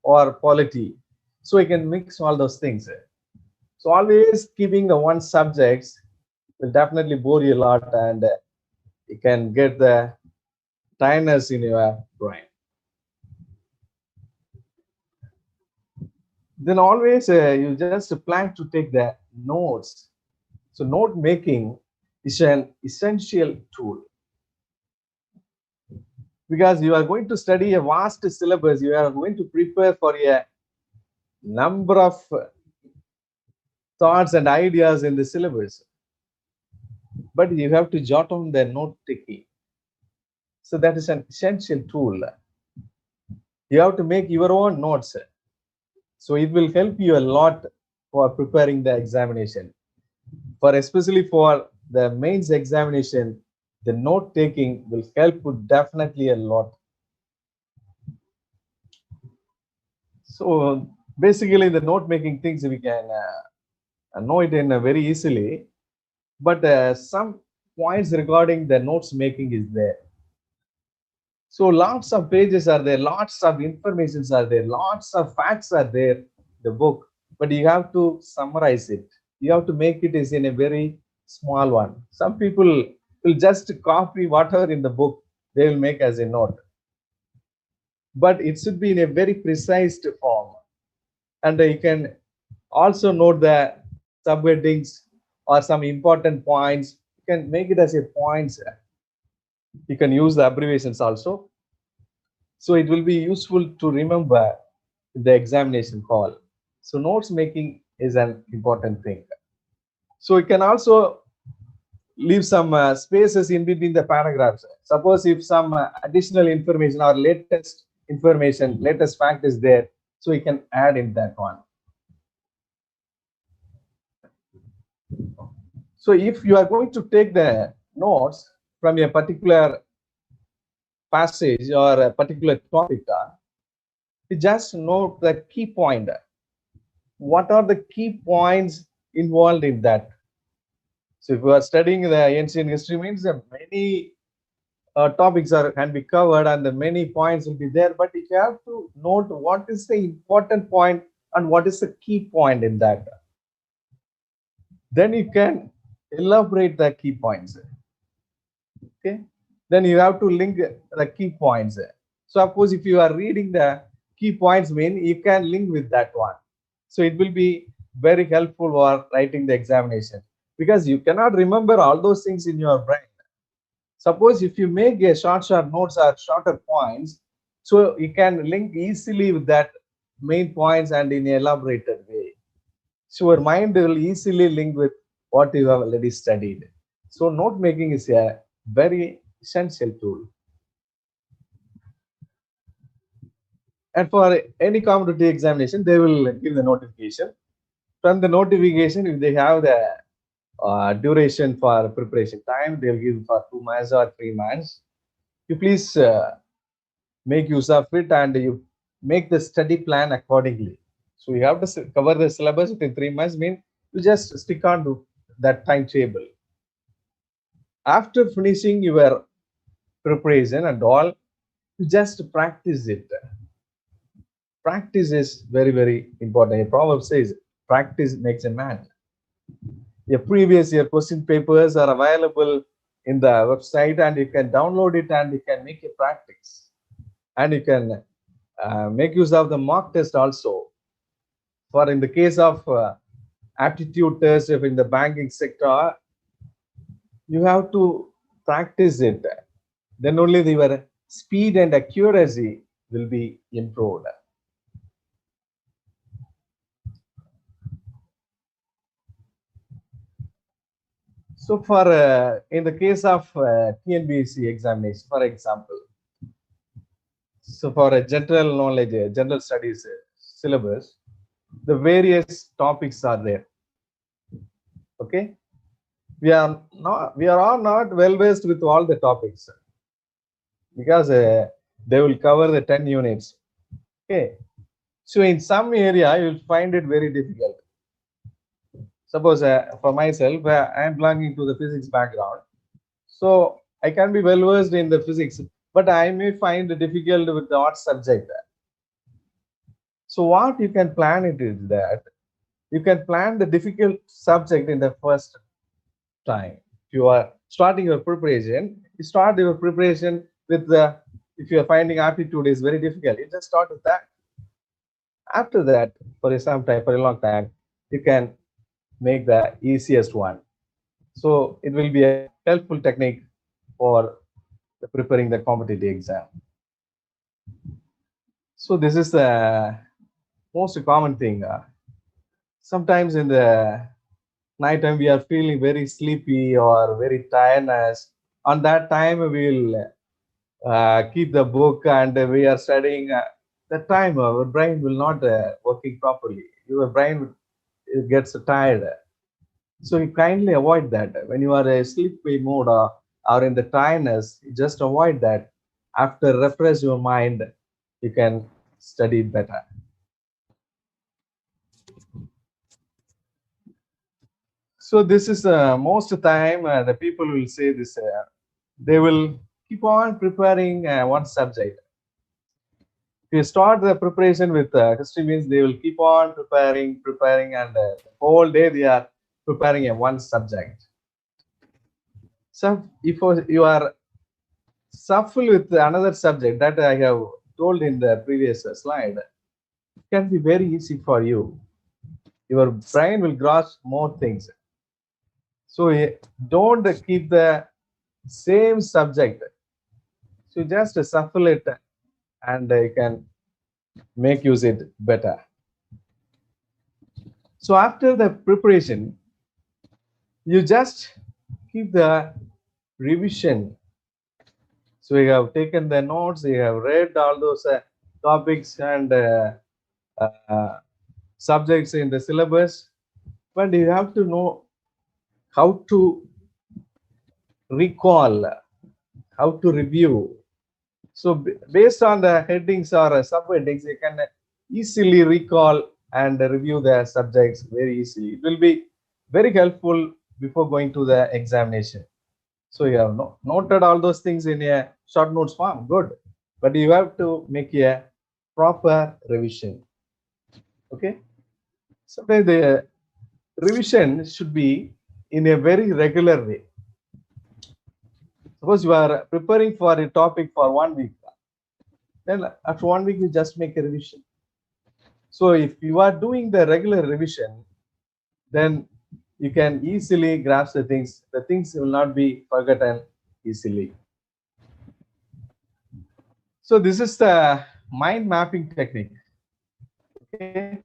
or polity. So you can mix all those things. So always keeping the one subjects will definitely bore you a lot, and you can get the tiredness in your brain. Then always you just plan to take the notes. So note making is an essential tool, because you are going to study a vast syllabus. You are going to prepare for a number of thoughts and ideas in the syllabus, but you have to jot on the note taking. So that is an essential tool. You have to make your own notes. So it will help you a lot for preparing the examination. Especially for the mains examination, the note taking will help you definitely a lot. So basically the note making things we can know it in very easily, but some points regarding the notes making is there. So lots of pages are there, lots of informations are there, lots of facts are there in the book, but you have to summarize it. You have to make it is in a very small one. Some people will just copy whatever in the book, they will make as a note. But it should be in a very precise form. And you can also note the subheadings or some important points. You can make it as a points. You can use the abbreviations also. So it will be useful to remember the examination hall. So notes making is an important thing. So you can also leave some spaces in between the paragraphs. Suppose if some additional information or latest information, latest fact is there, so you can add in that one. So if you are going to take the notes from a particular passage or a particular topic, you just note the key point. What are the key points involved in that? So if you are studying the ancient history, means that many topics can be covered and the many points will be there, but you have to note what is the important point and what is the key point in that. Then you can elaborate the key points. Okay, then you have to link the key points. So of course, if you are reading the key points, you can link with that one. So it will be very helpful for writing the examination, because you cannot remember all those things in your brain. Suppose if you make a short notes or shorter points, so you can link easily with that main points and in an elaborated way. So your mind will easily link with what you have already studied. So note making is a very essential tool. And for any competitive examination, they will give the notification. From the notification, if they have the duration for preparation time, they'll give for 2 months or 3 months. You please make use of it and you make the study plan accordingly. So you have to cover the syllabus within 3 months, means you just stick on to that timetable. After finishing your preparation and all, you just practice it. Practice is very, very important. A proverb says, practice makes a man. Your previous year question papers are available in the website, and you can download it and you can make a practice. And you can make use of the mock test also. For in the case of aptitude test, if in the banking sector, you have to practice it. Then only your speed and accuracy will be improved. So for in the case of TNBC examination, for example, so for a general knowledge, general studies syllabus, the various topics are there. Okay, we are all not well versed with all the topics because they will cover the 10 units. Okay, so in some area you will find it very difficult. Suppose for myself, I am belonging to the physics background, so I can be well versed in the physics, but I may find it difficult with the art subject. So what you can plan it is that you can plan the difficult subject in the first time. If you are starting your preparation, you start your preparation with the, if you are finding aptitude is very difficult, you just start with that. After that, for some time, for a long time, you can make the easiest one. So it will be a helpful technique for preparing the competitive exam. So this is the most common thing. Sometimes in the night time we are feeling very sleepy or very tiredness. On that time we will keep the book and we are studying. That time our brain will not working properly. Your brain gets tired. So you kindly avoid that. When you are a sleepy mode or in the tiredness, just avoid that. After refresh your mind, you can study better. So this is most of the time the people will say this. They will keep on preparing one subject. If you start the preparation with history, means they will keep on preparing, and the whole day they are preparing one subject. So if you are shuffle with another subject that I have told in the previous slide, it can be very easy for you. Your brain will grasp more things. So don't keep the same subject. So just shuffle it and you can make use it better. So after the preparation, you just keep the revision. So you have taken the notes, you have read all those topics and subjects in the syllabus, but you have to know how to recall, how to review. So based on the headings or subheadings, you can easily recall and review the subjects very easily. It will be very helpful before going to the examination. So you have noted all those things in a short notes form, good. But you have to make a proper revision. Okay. So the revision should be in a very regular way. Suppose you are preparing for a topic for 1 week, then after 1 week you just make a revision. So if you are doing the regular revision, then you can easily grasp the things. The things will not be forgotten easily. So this is the mind mapping technique. Okay.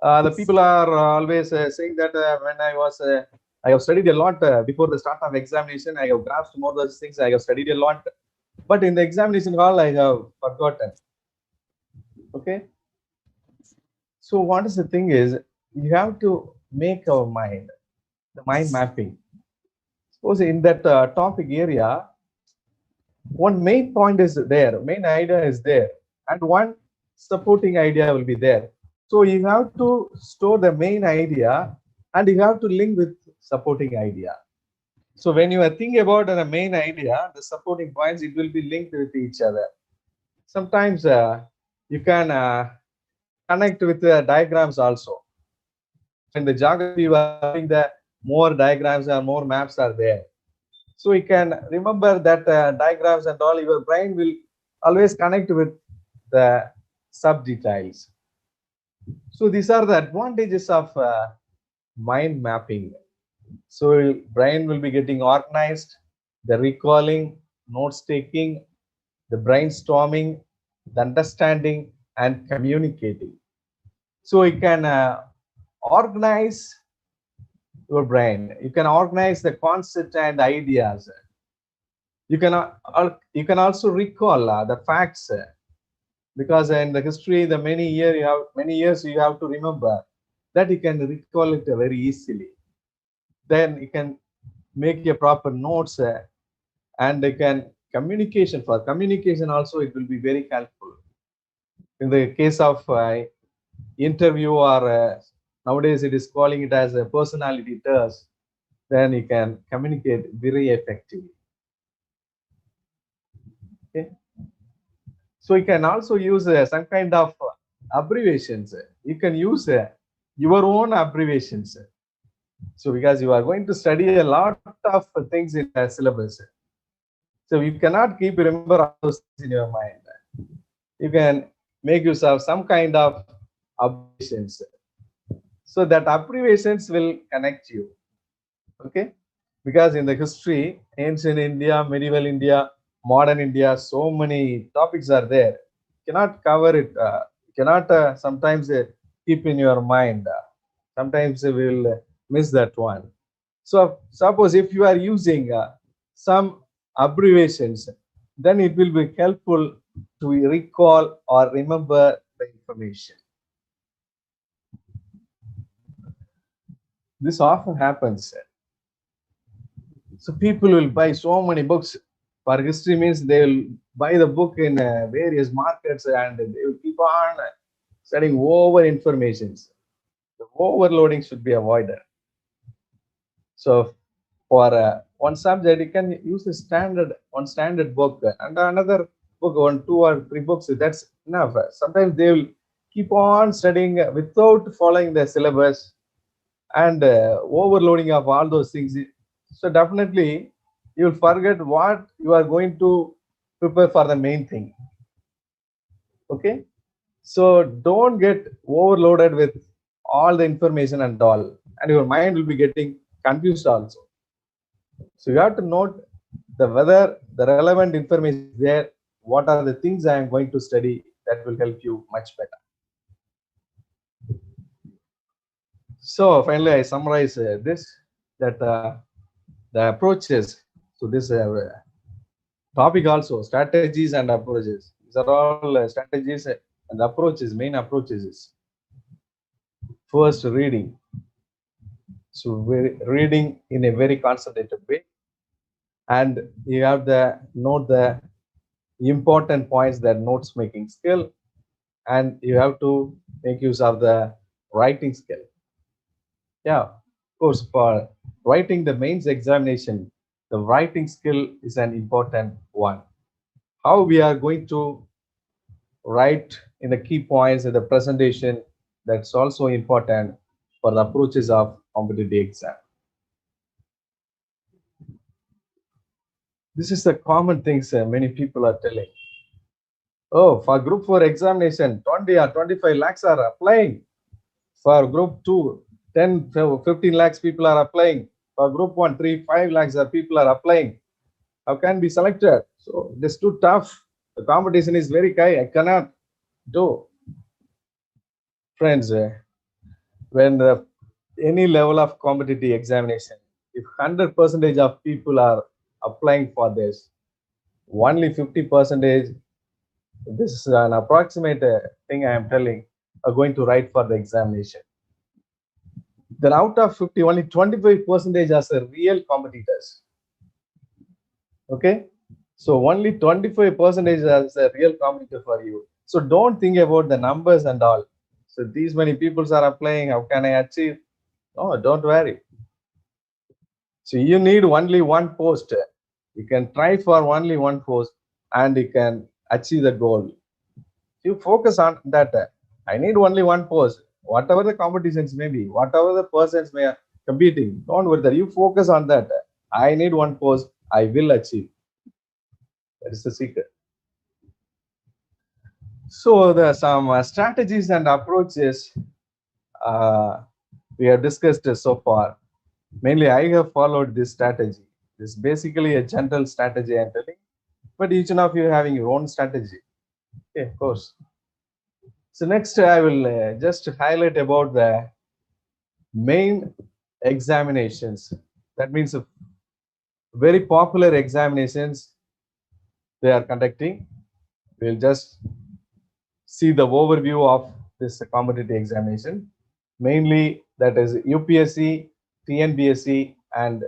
The people are always saying that when I have studied a lot before the start of examination, I have grasped more of those things, I have studied a lot, but in the examination hall, I have forgotten. Okay. So what is the thing is, you have to make our mind, the mind mapping. Suppose in that topic area, one main point is there, main idea is there, and one supporting idea will be there. So you have to store the main idea and you have to link with supporting idea. So when you are thinking about the main idea, the supporting points, it will be linked with each other. Sometimes you can connect with the diagrams also. In the geography, you are having the more diagrams or more maps are there. So you can remember that diagrams and all, your brain will always connect with the sub details. So these are the advantages of mind mapping. So brain will be getting organized, the recalling, notes taking, the brainstorming, the understanding, and communicating. So you can organize your brain. You can organize the concept and ideas. You can also recall the facts, because in the history, the many years you have to remember, that you can recall it very easily. Then you can make your proper notes, and you can communication. For communication also, it will be very helpful. In the case of interview, or nowadays it is calling it as a personality test, then you can communicate very effectively. Okay. So you can also use some kind of abbreviations. You can use your own abbreviations. So because you are going to study a lot of things in the syllabus, so you cannot keep remember all those things in your mind. You can make use of some kind of abbreviations, so that abbreviations will connect you. Okay, because in the history, ancient India, medieval India, modern India, so many topics are there. You cannot cover it. Cannot sometimes keep in your mind. Sometimes you will miss that one. So suppose if you are using some abbreviations, then it will be helpful to recall or remember the information. This often happens. So people will buy so many books. For history means they will buy the book in various markets, and they will keep on studying over informations. The overloading should be avoided. So for one subject, you can use the standard book, and another book, 1, 2, or 3 books. That's enough. Sometimes they will keep on studying without following the syllabus, and overloading of all those things. So definitely you will forget what you are going to prepare for the main thing. Okay, so don't get overloaded with all the information and all, and your mind will be getting confused also. So you have to note whether the relevant information is there, what are the things I am going to study, that will help you much better. So finally, I summarize this, that the approaches. So this topic also, strategies and approaches. These are all strategies and approaches. Main approaches is first reading. So reading in a very concentrated way, and you have to note the important points, that notes making skill, and you have to make use of the writing skill. Yeah, of course, for writing the mains examination, the writing skill is an important one. How we are going to write in the key points in the presentation, that's also important for the approaches of competitive exam. This is the common things many people are telling. Oh, for group 4 examination, 20 or 25 lakhs are applying. For group 2, 10, 15 lakhs people are applying. For group 1, 3, 5 lakhs people are applying. How can be selected? So this is too tough. The competition is very high. I cannot do. Friends, when any level of competitive examination, if 100% of people are applying for this, only 50%, this is an approximate thing I am telling, are going to write for the examination. Then out of 50, only 25% are the real competitors. Okay, so only 25% is a real competitor for you. So don't think about the numbers and all. So these many people are applying, how can I achieve? No, don't worry. So you need only one post. You can try for only one post, and you can achieve the goal. You focus on that. I need only one post. Whatever the competitions may be, whatever the persons may are competing, don't worry that. You focus on that. I need one post, I will achieve. That is the secret. So there are some strategies and approaches we have discussed so far. Mainly, I have followed this strategy. This is basically a general strategy I'm telling. but each one of you having your own strategy. Okay, of course. So next I will just highlight about the main examinations. That means very popular examinations they are conducting. We'll just see the overview of this competitive examination. Mainly that is UPSC, TNBSC and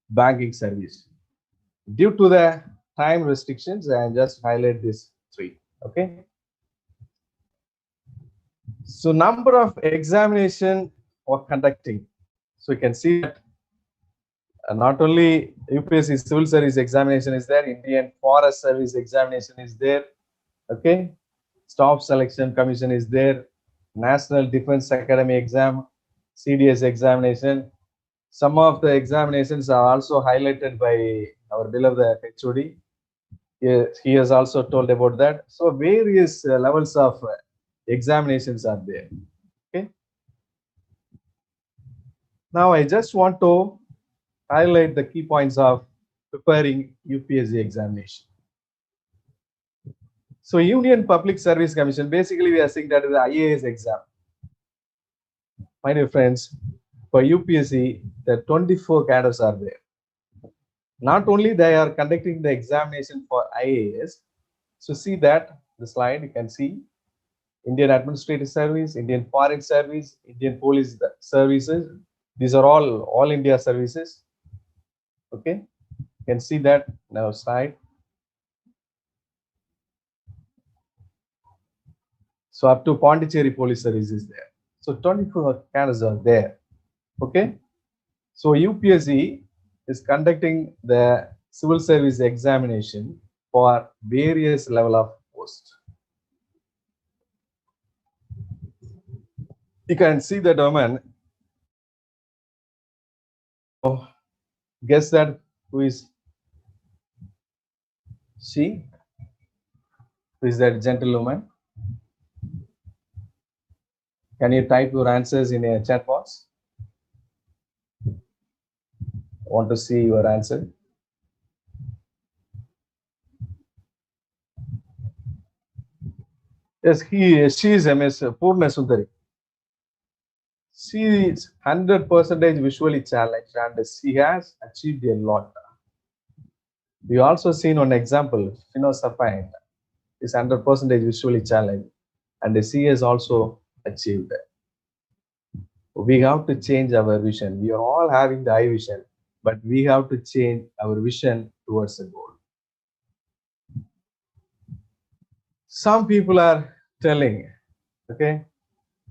banking service. Due to the time restrictions, I just highlight these three. Okay. So number of examination or conducting. So you can see that not only UPSC Civil Service examination is there, Indian Forest Service examination is there. Okay. Staff Selection Commission is there, National Defense Academy exam, CDS examination. Some of the examinations are also highlighted by our beloved HOD. He has also told about that. So various levels of examinations are there. Okay. Now I just want to highlight the key points of preparing UPSC examination. So Union Public Service Commission, basically we are saying that is the IAS exam. My dear friends, for UPSC, the 24 cadres are there. Not only they are conducting the examination for IAS, so see that the slide you can see Indian Administrative Service, Indian Foreign Service, Indian Police Services. These are all India services. Okay, you can see that now slide. So up to Pondicherry Police Service is there. So 24 cadres are there. Okay. So UPSC is conducting the civil service examination for various level of posts. You can see the domain. Oh, guess that who is she? Who is that gentlewoman? Can you type your answers in a chat box? Want to see your answer? Yes, she is Ms. Purna Sundari. She is 100% visually challenged and she has achieved a lot. You also seen one example, Sapine is 100% visually challenged and she has also achieved it. We have to change our vision. We are all having the eye vision, but we have to change our vision towards a goal. Some people are telling, okay,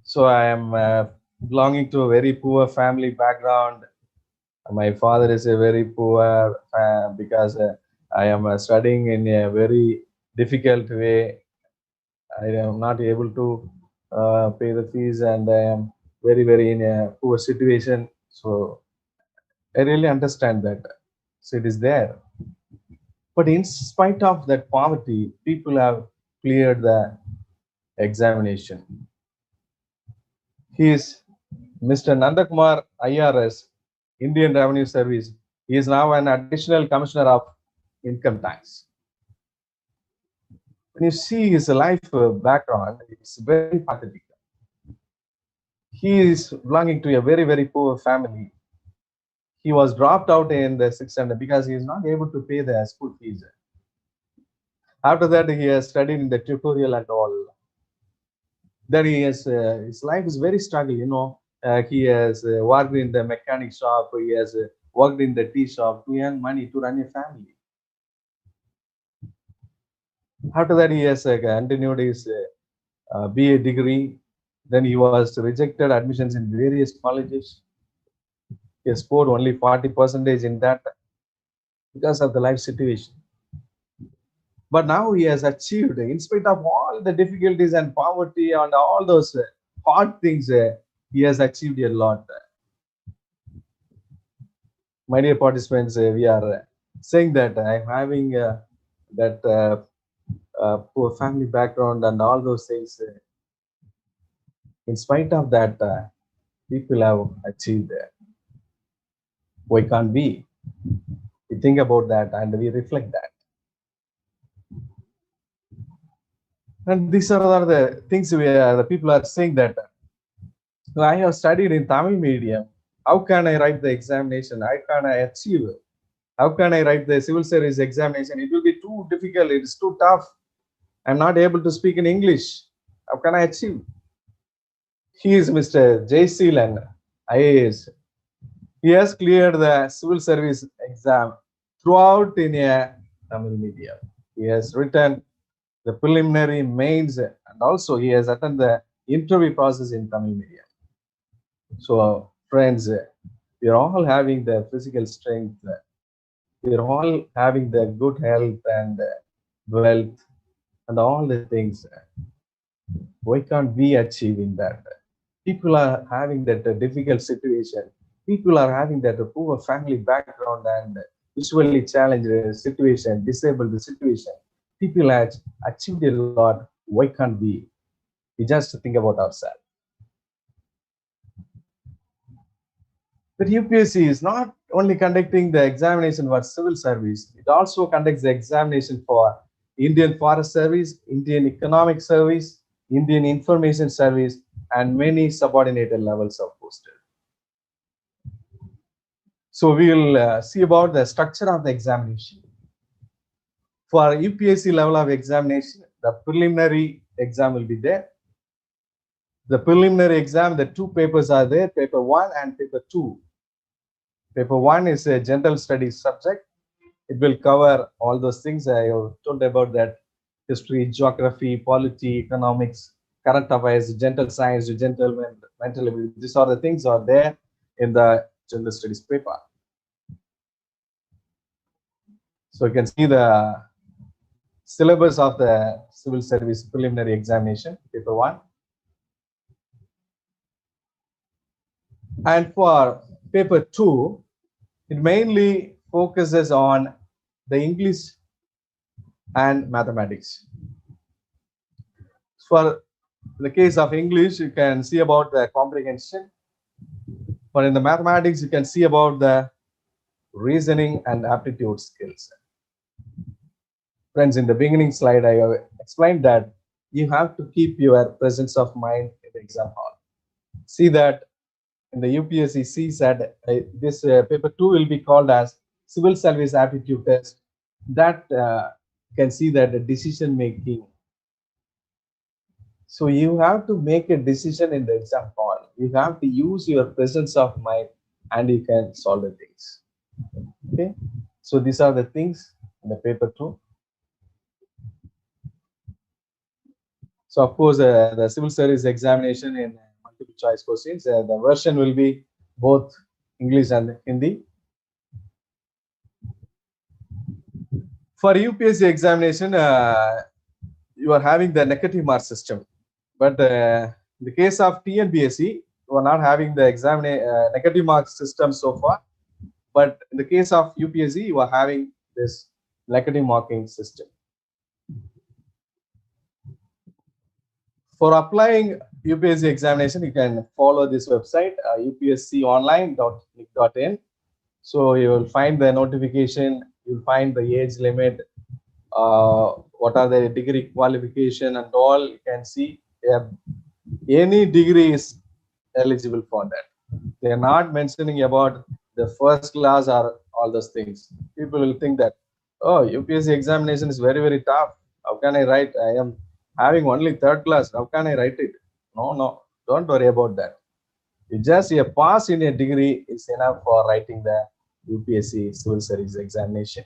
so I am belonging to a very poor family background. My father is a very poor because I am studying in a very difficult way. I am not able to pay the fees and I am very in a poor situation. So I really understand that. So it is there. But in spite of that poverty, people have cleared the examination. He is Mr. Nandakumar IRS, Indian Revenue Service. He is now an additional commissioner of income tax. When you see his life background, it's very pathetic. He is belonging to a very poor family. He was dropped out in the 6th standard because he is not able to pay the school fees. After that, he has studied in the tutorial and all. Then he has his life is very struggle. He has worked in the mechanic shop. He has worked in the tea shop to earn money to run a family. After that, he has continued his BA degree. Then he was rejected admissions in various colleges. He has scored only 40% in that because of the life situation. But now he has achieved, in spite of all the difficulties and poverty and all those hard things, he has achieved a lot. My dear participants, we are saying that I'm having that poor family background and all those things. In spite of that, people have achieved. Why can't we? We think about that and we reflect that. And these are the things where the people are saying that I have studied in Tamil medium. How can I write the examination? How can I achieve? How can I write the civil service examination? It will be too difficult. It's too tough. I'm not able to speak in English. How can I achieve? He is Mr. J. Seelan, IAS. He has cleared the civil service exam throughout in a Tamil medium. He has written the preliminary, mains, and also he has attended the interview process in Tamil medium. So, friends, we are all having the physical strength. We are all having the good health and wealth and all the things. Why can't we achieving that? People are having that difficult situation. People are having that poor family background and visually challenged situation, disabled situation. People have achieved a lot. Why can't we? We just think about ourselves. But UPSC is not only conducting the examination for civil service, it also conducts the examination for Indian Forest Service, Indian Economic Service, Indian Information Service, and many subordinated levels of posted. So we will see about the structure of the examination. For UPSC level of examination, the preliminary exam will be there. The preliminary exam, the two papers are there, paper 1 and paper 2. Paper 1 is a general studies subject. It will cover all those things I have told about, that history, geography, polity, economics, current affairs, general science, general mental ability. These are the things are there in the general studies paper. So you can see the syllabus of the civil service preliminary examination, paper 1. And for paper 2, it mainly focuses on the English and mathematics. For the case of English, you can see about the comprehension. But in the mathematics, you can see about the reasoning and aptitude skills. Friends, in the beginning slide, I have explained that you have to keep your presence of mind in the exam hall. See that in the UPSC CSAT, this paper 2 will be called as civil service aptitude test. That can see that the decision making. So you have to make a decision in the exam hall. You have to use your presence of mind and you can solve the things. Okay. So these are the things in the paper 2. So of course, the civil service examination in multiple choice questions, the version will be both English and Hindi. For UPSC examination, you are having the negative mark system. But in the case of TNBSC, you are not having the negative mark system so far. But in the case of UPSC, you are having this negative marking system. For applying UPSC examination, you can follow this website, upsconline.nic.in. So you will find the notification, you will find the age limit, what are the degree qualification and all. You can see any degree is eligible for that. They are not mentioning about the first class or all those things. People will think that, oh, UPSC examination is very, very tough. How can I write? I am having only third class. How can I write it? No, don't worry about that. You just a pass in a degree is enough for writing the UPSC civil service examination.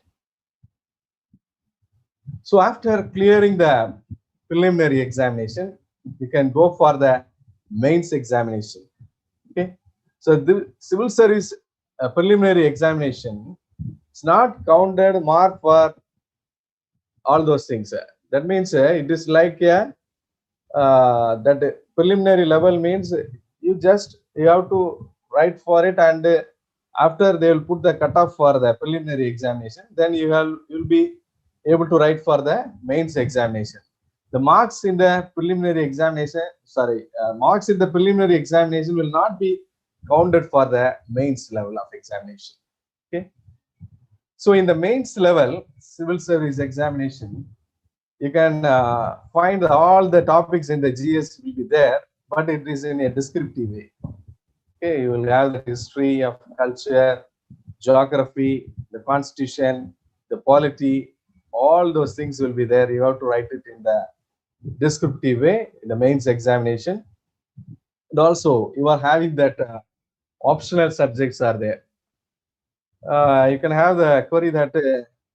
So after clearing the preliminary examination, you can go for the mains examination. Okay. So the civil service preliminary examination is not counted mark for all those things. That means it is like that preliminary level means you have to write for it, and after they will put the cutoff for the preliminary examination, then you'll be able to write for the mains examination. The marks in the preliminary examination, marks in the preliminary examination will not be counted for the mains level of examination. Okay. So in the mains level civil service examination, you can find all the topics in the GS will be there, but it is in a descriptive way. Okay, you will have the history of culture, geography, the constitution, the polity, all those things will be there. You have to write it in the descriptive way in the mains examination. And also you are having that optional subjects are there. You can have the query that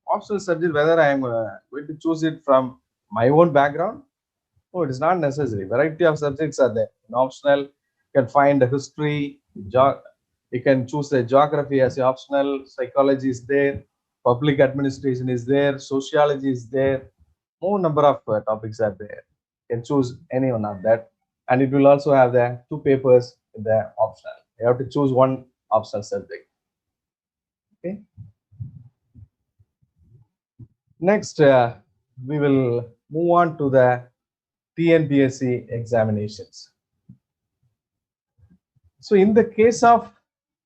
optional subject, whether I am going to choose it from my own background. No, it is not necessary. Variety of subjects are there. In optional, you can find the history, you can choose the geography as optional, psychology is there, public administration is there, sociology is there. More number of topics are there. You can choose any one of that. And it will also have the 2 papers in the optional. You have to choose one optional subject. Okay. Next, we will move on to the TNPSC examinations. So in the case of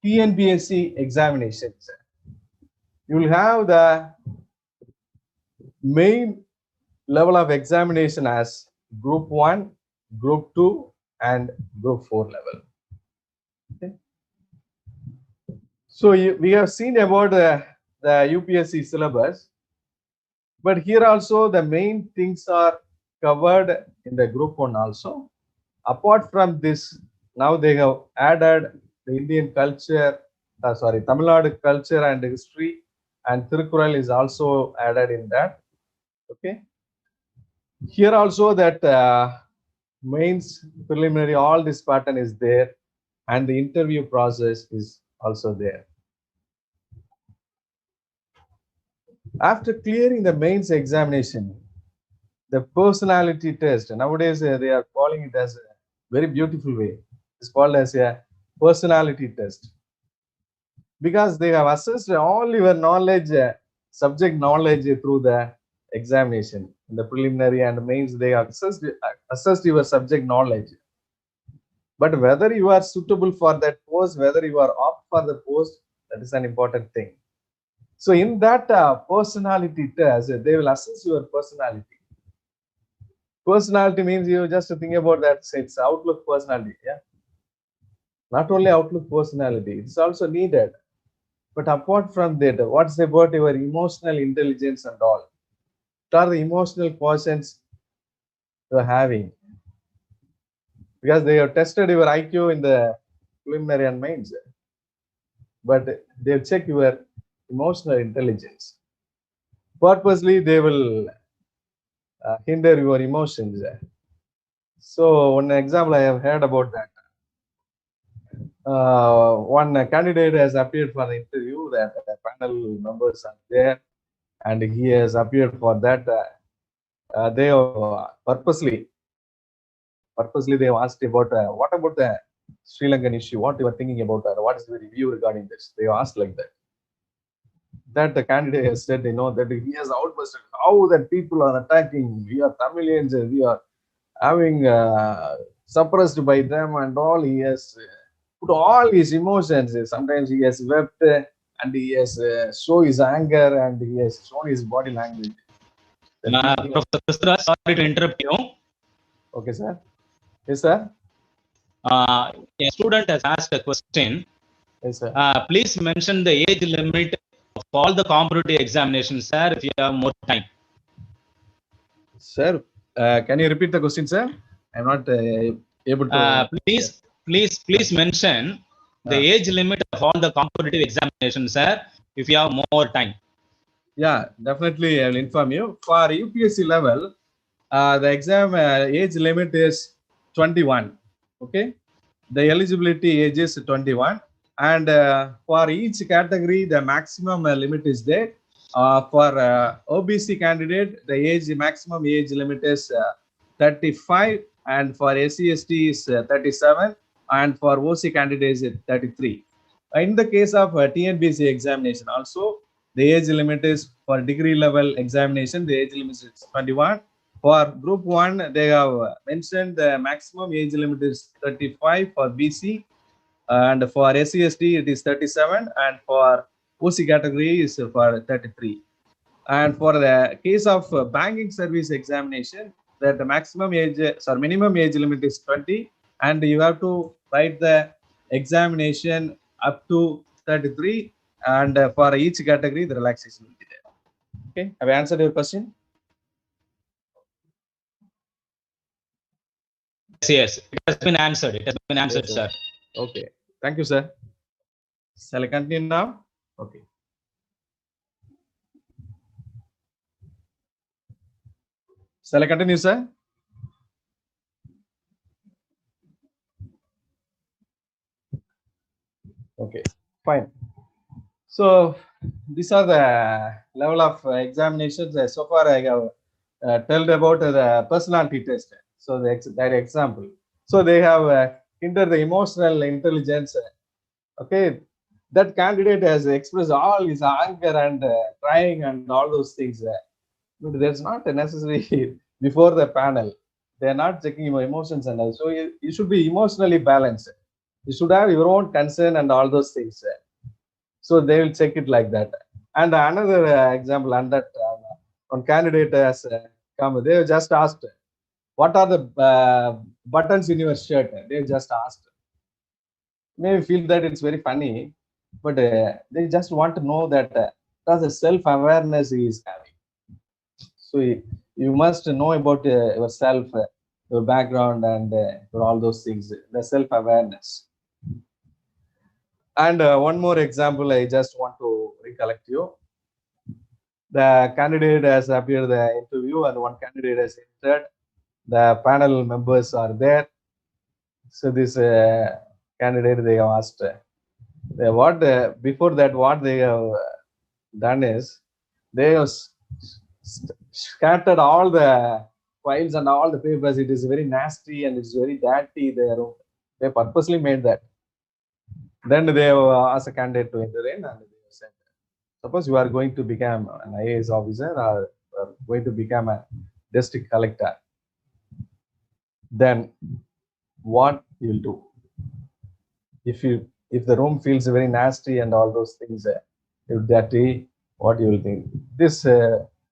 TNPSC examinations, you will have the main level of examination as Group 1, Group 2, and Group 4 level. Okay. So we have seen about the UPSC syllabus, but here also the main things are covered in the Group 1 also. Apart from this, now they have added the Indian culture, Tamil Nadu culture and history, and Tirukkural is also added in that. Okay. Here also that mains, preliminary, all this pattern is there, and the interview process is also there. After clearing the mains examination, the personality test, nowadays they are calling it as a very beautiful way. It's called as a personality test, because they have assessed all your knowledge, subject knowledge through the examination. In the preliminary and mains, they have assessed your subject knowledge. But whether you are suitable for that post, whether you are up for the post, that is an important thing. So in that personality test, they will assess your personality. Personality means you just think about that, it's outlook personality. Yeah, not only outlook personality, it's also needed. But apart from that, what's about your emotional intelligence and all? What are the emotional quotients you are having? Because they have tested your IQ in the preliminary and mains, but they'll check your emotional intelligence. Purposely, they will hinder your emotions. So one example I have heard about that. One candidate has appeared for the interview, that the panel members are there, and he has appeared for that. They purposely they have asked about what about the Sri Lankan issue, what you are thinking about that, what is the review regarding this. They have asked like that. That the candidate has said, that he has outburst how that people are attacking, we are Tamilians, we are having suppressed by them and all. He has put all his emotions. Sometimes he has wept, and he has shown his anger, and he has shown his body language. Professor Krishna, sorry to interrupt you. Okay, sir. Yes, sir. A student has asked a question. Yes, sir. Please mention the age limit of all the competitive examinations, sir, if you have more time. Sir, can you repeat the question, sir? I'm not able to. Please mention the age limit of all the competitive examinations, sir, if you have more time. Yeah, definitely I will inform you. For UPSC level, the exam age limit is 21. Okay, the eligibility age is 21, and for each category the maximum limit is there. For OBC candidate, the maximum age limit is 35, and for SC/ST is 37, and for OC candidates is 33. In the case of TNPSC examination also, the age limit is for degree level examination, the age limit is 21. For Group 1, they have mentioned the maximum age limit is 35 for BC, and for SC/ST it is 37, and for OC category is for 33. And for the case of banking service examination, that the maximum age, sorry, minimum age limit is 20, and you have to write the examination up to 33, and for each category, the relaxation will be there. Okay, have I answered your question? Yes, it has been answered. It has been answered, Yes, sir. Okay, thank you, sir. Shall I continue now? Okay. Shall I continue, sir? Okay, fine. So these are the level of examinations. So far, I have told about the personality test. So that example. So they have hinted the emotional intelligence. Okay, that candidate has expressed all his anger and crying and all those things. But that's not necessary before the panel. They are not checking your emotions and all. So you should be emotionally balanced. You should have your own concern and all those things. So they will check it like that. And another example, and that one candidate has come, they just asked, what are the buttons in your shirt? They just asked. Maybe feel that it's very funny, but they just want to know that that's a self-awareness he is having. So you must know about yourself, your background, and all those things, the self-awareness. And one more example, I just want to recollect you. The candidate has appeared the interview, and one candidate has entered. The panel members are there. So this candidate, they have asked, before that, what they have done is they have scattered all the files and all the papers. It is very nasty and it's very dirty. They purposely made that. Then they have asked a candidate to enter in, and they have said, suppose you are going to become an IAS officer or going to become a district collector, then what you will do? If the room feels very nasty and all those things, if dirty, what you will think? This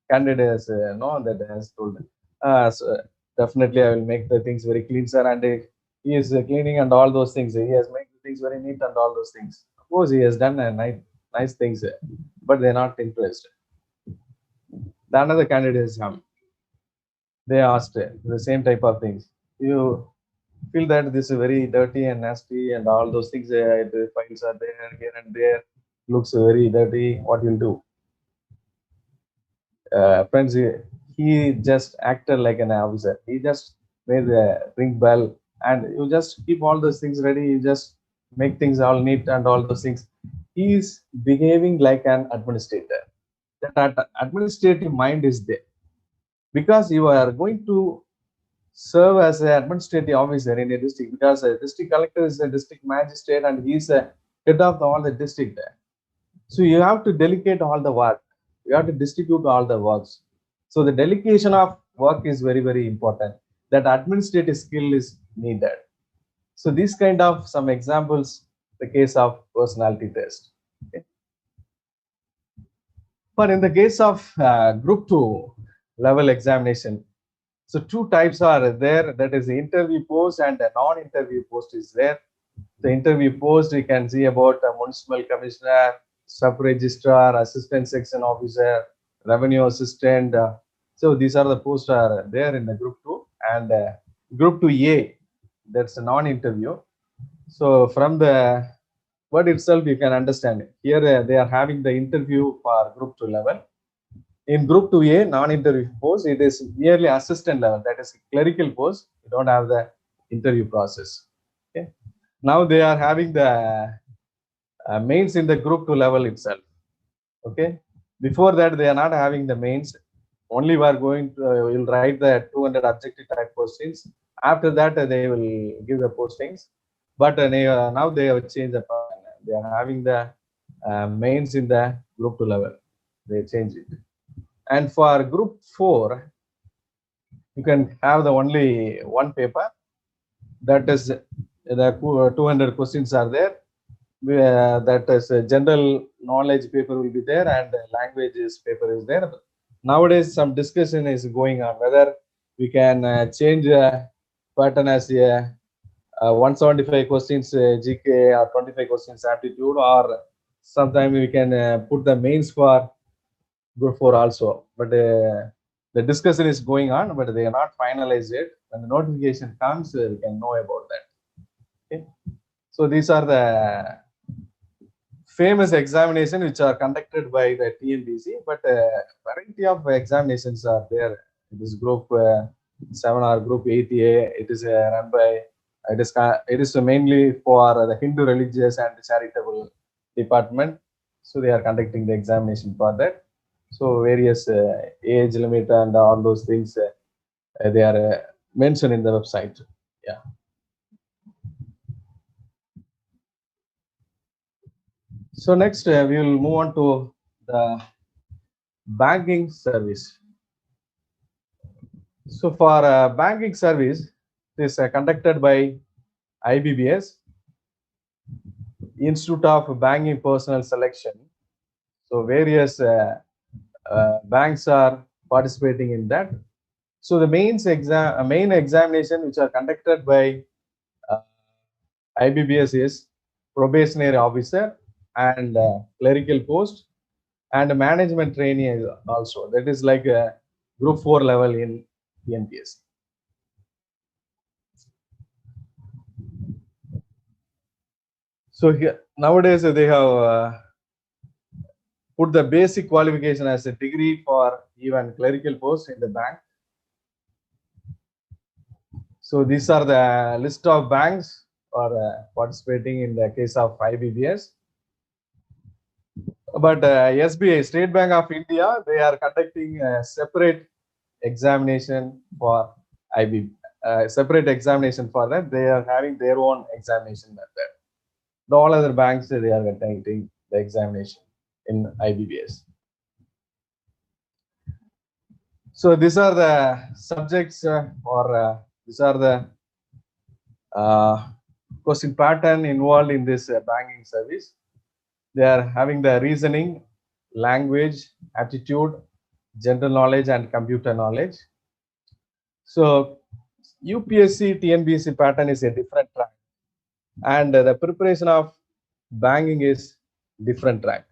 candidate has known that has told, so definitely I will make the things very clean, sir, and he is cleaning and all those things. He has made things very neat and all those things. Of course, he has done nice things, but they're not interested. The another candidate has come. They asked the same type of things. You feel that this is very dirty and nasty and all those things, the files are there here and there, looks very dirty, what you'll do? Friends, he just acted like an officer. He just made the ring bell, and you just keep all those things ready. You just make things all neat and all those things. He is behaving like an administrator. That administrative mind is there, because you are going to serve as an administrative officer in a district, because a district collector is a district magistrate and he is a head of all the district there. So you have to delegate all the work. You have to distribute all the works. So the delegation of work is very, very important. That administrative skill is needed. So these kind of some examples, the case of personality test. Okay. But in the case of group 2 level examination, so two types are there. That is the interview post and the non-interview post is there. The interview post, you can see about a municipal commissioner, sub-registrar, assistant section officer, revenue assistant. So these are the posts are there in the group 2, and group 2A, that's a non-interview. So from the word itself, you can understand it. Here they are having the interview for group 2 level. In group 2A, non-interview post, it is merely assistant level. That is clerical post. You don't have the interview process. Okay. Now they are having the mains in the group 2 level itself. Okay. Before that, they are not having the mains. Only we are going to will write the 200 objective type postings. After that, they will give the postings. But now they have changed the pattern. They are having the mains in the group 2 level. They change it. And for group 4, you can have the only one paper. That is the 200 questions are there. that is a general knowledge paper will be there, and languages paper is there. Nowadays some discussion is going on whether we can change pattern as a 175 questions GK or 25 questions aptitude, or sometime we can put the mains for group 4 also. But the discussion is going on, but they are not finalized yet. When the notification comes, we can know about that. Okay. So these are the famous examinations which are conducted by the TNBC, but variety of examinations are there. This group 7 or group 8A, it is run by, it is mainly for the Hindu religious and charitable department. So they are conducting the examination for that. So various age limit and all those things, they are mentioned in the website. Yeah. So next we will move on to the banking service. So for banking service, it is conducted by IBBS, Institute of Banking Personnel Selection. So various banks are participating in that. So the main examination which are conducted by IBBS is probationary officer and clerical post and management trainee also. That is like a group 4 level in TNPS. So here nowadays they have put the basic qualification as a degree for even clerical post in the bank. So these are the list of banks are participating in the case of IBBS. But SBI, State Bank of India, they are conducting a separate examination for IB, separate examination for that. They are having their own examination method. All other banks, they are conducting the examination in IBBS. So these are the subjects or these are the question pattern involved in this banking service. They are having the reasoning, language, aptitude, general knowledge, and computer knowledge. So UPSC TNBC pattern is a different track, and the preparation of banking is different track.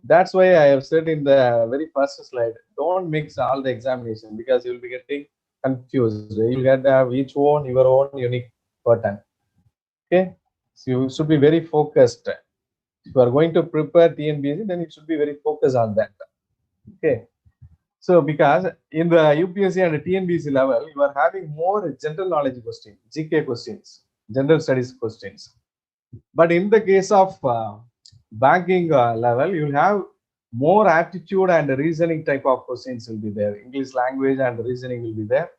That's why I have said in the very first slide, don't mix all the examination because you will be getting confused. You get each one your own unique pattern. Okay, so you should be very focused. If you are going to prepare TNBC, then it should be very focused on that. Okay. So because in the UPSC and the TNBC level, you are having more general knowledge questions, GK questions, general studies questions. But in the case of banking level, you will have more aptitude and reasoning type of questions will be there. English language and reasoning will be there.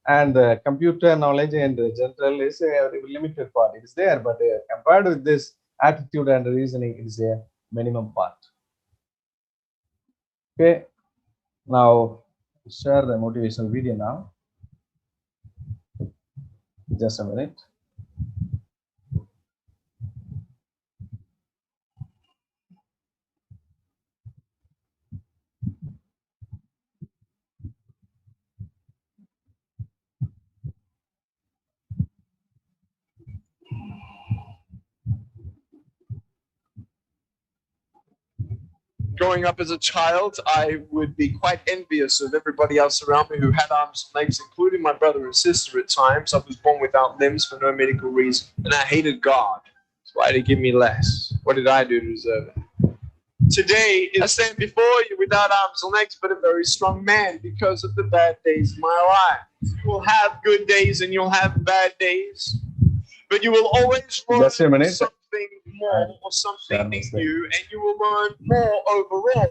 And computer knowledge and general is a limited part. It is there, but compared with this aptitude and reasoning, it is a minimum part. Okay. Now share the motivational video now. Just a minute. Growing up as a child, I would be quite envious of everybody else around me who had arms and legs, including my brother and sister at times. I was born without limbs for no medical reason, and I hated God. So why did he give me less? What did I do to deserve it? Today, I stand before you without arms and legs, but a very strong man because of the bad days of my life. You'll have good days and you'll have bad days, but you will always learn something more or something new, and you will learn more overall.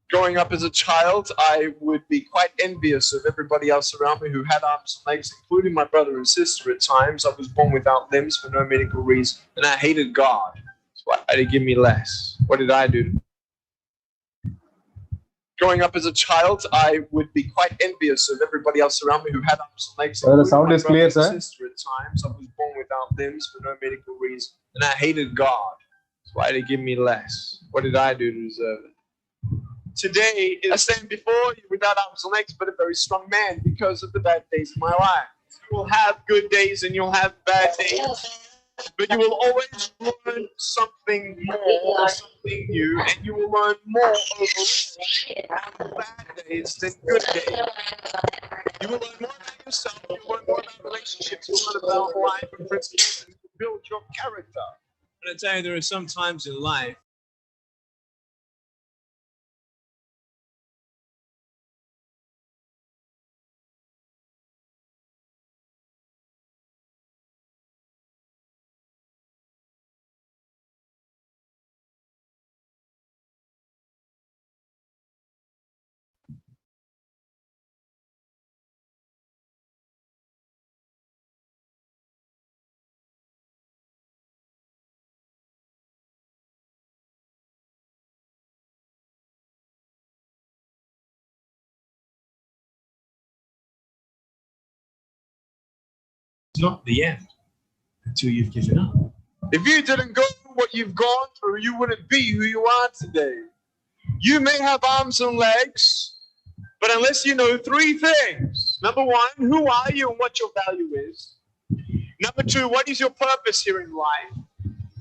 Growing up as a child, I would be quite envious of everybody else around me who had arms and legs, including my brother and sister at times. I was born without limbs for no medical reason, and I hated God. So why did he give me less? What did I do? Growing up as a child, I would be quite envious of everybody else around me who had arms and legs. So the including sound my is clear, brother and sir? sister at times. I was born without limbs for no medical reason, and I hated God. That's why He gave me less. What did I do to deserve it? Today, I stand before you without arms and legs, but a very strong man because of the bad days of my life. You will have good days and you'll have bad days, but you will always learn something more, something new, and you will learn more overall bad days than good days. You will learn more about yourself, you will learn more about relationships, you will learn about life and principles to build your character. And I tell you, there are some times in life it's not the end until you've given up. If you didn't go through what you've gone through, you wouldn't be who you are today. You may have arms and legs, but unless you know three things: number one, who are you and what your value is? Number two, what is your purpose here in life?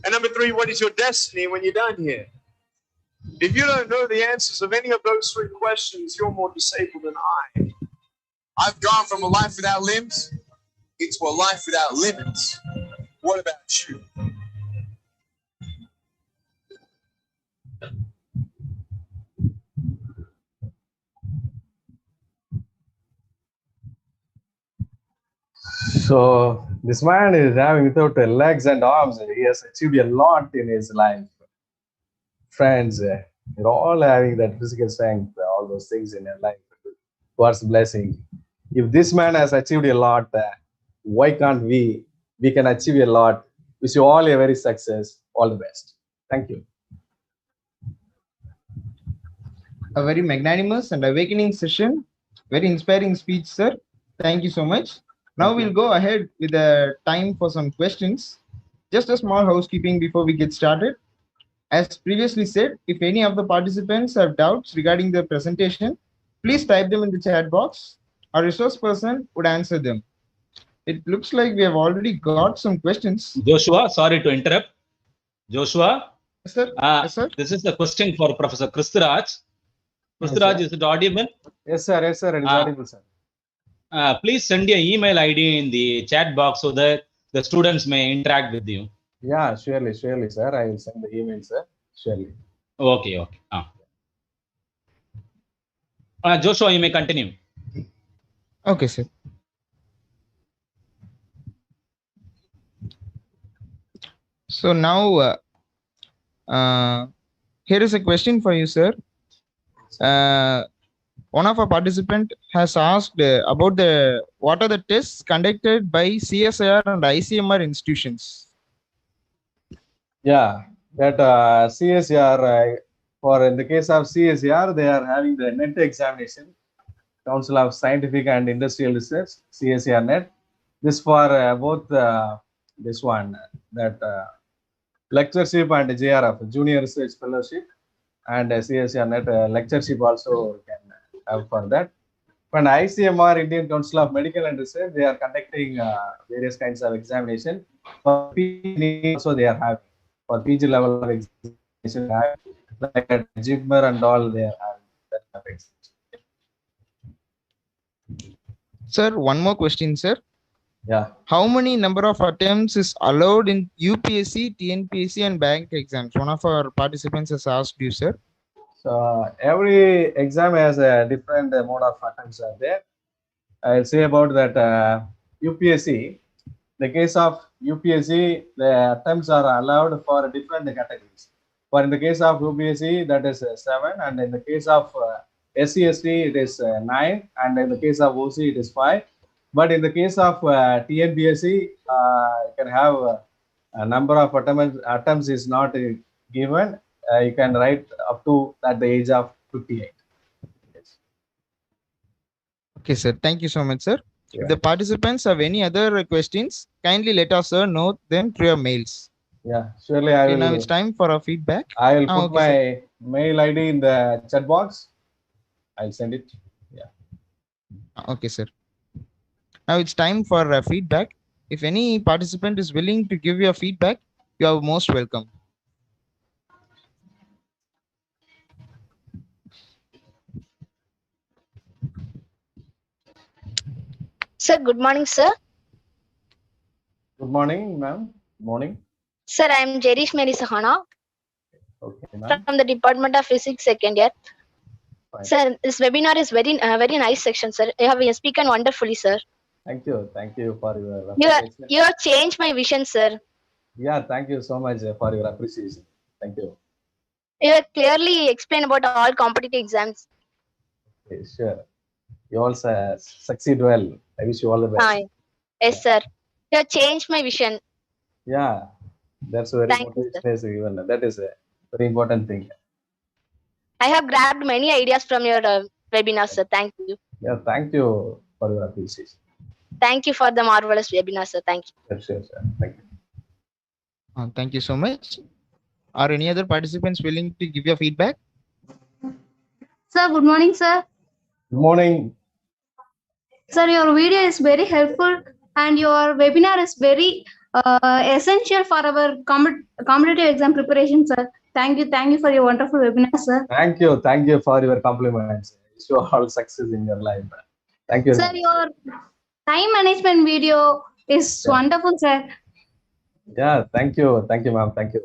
And number three, what is your destiny when you're done here? If you don't know the answers of any of those three questions, you're more disabled than I. I've gone from a life without limbs into a life without limits. What about you? So this man is having without legs and arms. He has achieved a lot in his life. Friends, you're all having that physical strength, all those things in your life. God's blessing. If this man has achieved a lot, why can't we? We can achieve a lot. Wish you all a very success. All the best. Thank you. A very magnanimous and awakening session. Very inspiring speech, sir. Thank you so much. Now we'll go ahead with the time for some questions. Just a small housekeeping before we get started. As previously said, if any of the participants have doubts regarding the presentation, please type them in the chat box. Our resource person would answer them. It looks like we have already got some questions. Joshua, sorry to interrupt. Joshua, Yes, sir. Yes, sir. This is the question for Professor Kristuraj. Kristuraj, Yes, is it audible? Yes, sir. Yes, sir. It is audible, sir. Please send your email ID in the chat box so that the students may interact with you. Yeah, surely, sir. I will send the email, sir. Surely. Okay. Joshua, you may continue. Okay, sir. So now, here is a question for you, sir. One of our participants has asked about what are the tests conducted by CSIR and ICMR institutions. Yeah, that CSR, for in the case of CSR, they are having the NET examination, Council of Scientific and Industrial Research, CSR NET. This for both this one, that lectureship and JRF, Junior Research Fellowship, and CSR NET lectureship also can have for that. And ICMR, Indian Council of Medical and Research, they are conducting various kinds of examination. For PG also they are having. For PG level of examination, like at GIPMER and all, they are having that kind of examination. Sir, one more question, sir. Yeah. How many number of attempts is allowed in UPSC, TNPSC, and bank exams? One of our participants has asked you, sir. So every exam has a different mode of attempts are there. I'll say about that UPSC. The case of UPSC, the attempts are allowed for different categories. For in the case of UPSC, that is 7, and in the case of SC/ST, it is 9, and in the case of OC, it is 5. But in the case of TNPSC, you can have a number of attempts is not given. You can write up to at the age of 58. Okay, sir. Thank you so much, sir. Yeah. If the participants have any other questions, kindly let us know them through your mails. Yeah, surely I Okay, now will. it's time for our feedback. I will put Okay, sir. my mail ID in the chat box. I'll send it. Yeah. Okay, sir. Now it's time for feedback. If any participant is willing to give your feedback, you are most welcome. Sir, good morning, sir. Good morning, ma'am. Morning. Sir, I am Jerish Mary Sahana Okay, ma'am. from the Department of Physics, second year. Fine. Sir, this webinar is very nice section, sir. You have spoken wonderfully, sir. Thank you. Thank you for your You appreciation. you have changed my vision, sir. Yeah, thank you so much for your appreciation. Thank you. You have clearly explained about all competitive exams. Okay, sure. You all succeed well. I wish you all the best. Hi. Yes, sir. You have changed my vision. Yeah, that's a very Thank you, motivating sir. place even. That is a very important thing. I have grabbed many ideas from your webinar, sir. Thank you. Yeah, thank you for your appreciation. Thank you for the marvelous webinar, sir. Thank you. Sure, sure. Thank you. Thank you so much. Are any other participants willing to give your feedback? Sir, good morning, sir. Good morning. Sir, your video is very helpful and your webinar is very essential for our competitive exam preparation, sir. Thank you for your wonderful webinar, sir. Thank you for your compliments. Wish you all success in your life. Thank you. Sir, your time management video is wonderful, sir. Yeah, thank you, ma'am. Thank you.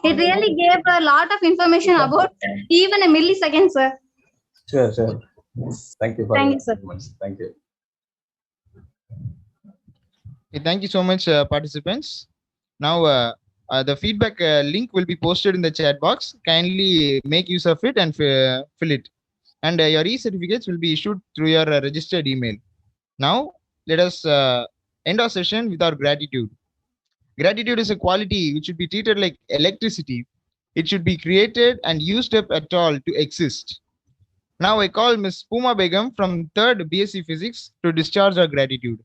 It really gave a lot of information about even a millisecond, sir. Sure, sure. Thank you for Thank your you, sir. compliments. Thank you. Okay, thank you so much, participants. Now, the feedback link will be posted in the chat box. Kindly make use of it and fill it. And your e-certificates will be issued through your registered email. Now, let us end our session with our gratitude. Gratitude is a quality which should be treated like electricity. It should be created and used up at all to exist. Now, I call Ms. Puma Begum from 3rd BSc Physics to discharge our gratitude.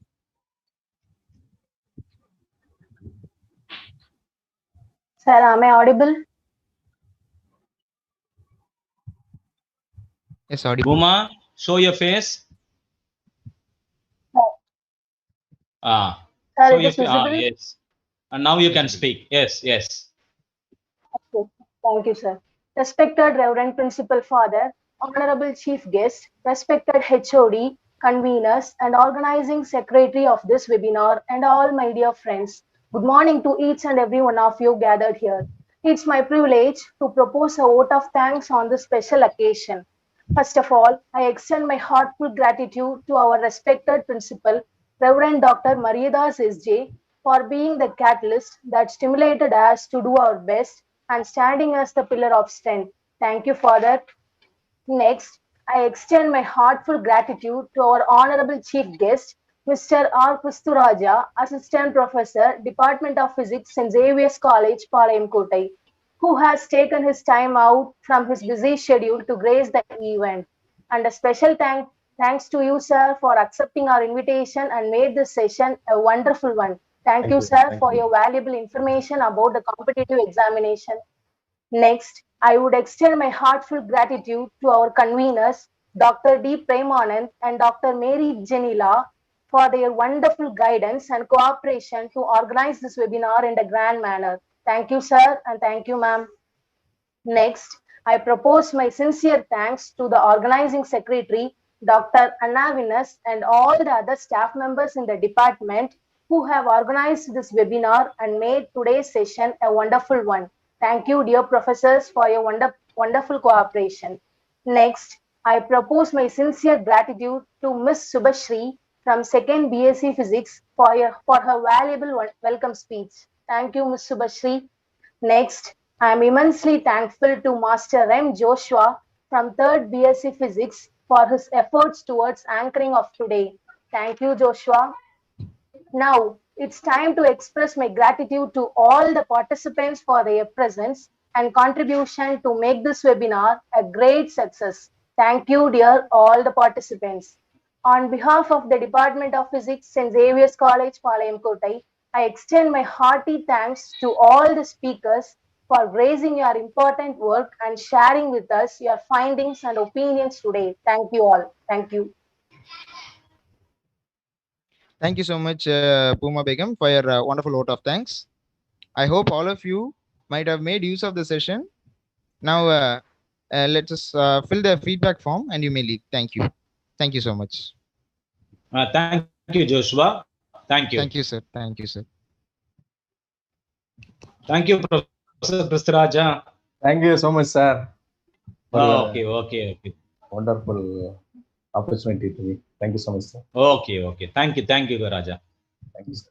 Sir, am I audible? Yes, audible. Uma, show your face. Sir, Show it your is face. visible? Yes. And now you can speak. Yes, yes. Okay. Thank you, sir. Respected Reverend Principal Father, Honorable Chief Guest, respected HOD, conveners, and organizing secretary of this webinar, and all my dear friends. Good morning to each and every one of you gathered here. It's my privilege to propose a vote of thanks on this special occasion. First of all, I extend my heartfelt gratitude to our respected principal, Reverend Dr. Mariadas SJ, for being the catalyst that stimulated us to do our best and standing as the pillar of strength. Thank you for that. Next, I extend my heartfelt gratitude to our honorable chief guest, Mr. R. Kusturaja, Assistant Professor, Department of Physics, St. Xavier's College, Palayamkottai, who has taken his time out from his busy schedule to grace the event. And a special thanks to you, sir, for accepting our invitation and made this session a wonderful one. Thank you, sir, for your valuable information about the competitive examination. Next, I would extend my heartfelt gratitude to our conveners, Dr. D. Premanand and Dr. Mary Janila, for their wonderful guidance and cooperation to organize this webinar in a grand manner. Thank you, sir, and thank you, ma'am. Next, I propose my sincere thanks to the organizing secretary, Dr. Anna Vinas, and all the other staff members in the department who have organized this webinar and made today's session a wonderful one. Thank you, dear professors, for your wonderful cooperation. Next, I propose my sincere gratitude to Ms. Subhashri from 2nd BSc Physics for her valuable welcome speech. Thank you, Ms. Subhashri. Next, I am immensely thankful to Master M. Joshua from 3rd BSc Physics for his efforts towards anchoring of today. Thank you, Joshua. Now, it's time to express my gratitude to all the participants for their presence and contribution to make this webinar a great success. Thank you, dear all the participants. On behalf of the Department of Physics, St. Xavier's College, Palayamkottai, I extend my hearty thanks to all the speakers for raising your important work and sharing with us your findings and opinions today. Thank you all. Thank you. Thank you so much, Puma Begum, for your wonderful vote of thanks. I hope all of you might have made use of the session. Now, let us fill the feedback form and you may leave. Thank you. Thank you so much. Thank you, Joshua. Thank you. Thank you, sir. Thank you, sir. Thank you, Professor Pristaraja. Thank you so much, sir. Okay. Wonderful opportunity to me. Thank you so much, sir. Okay. Thank you, Raja. Thank you, sir.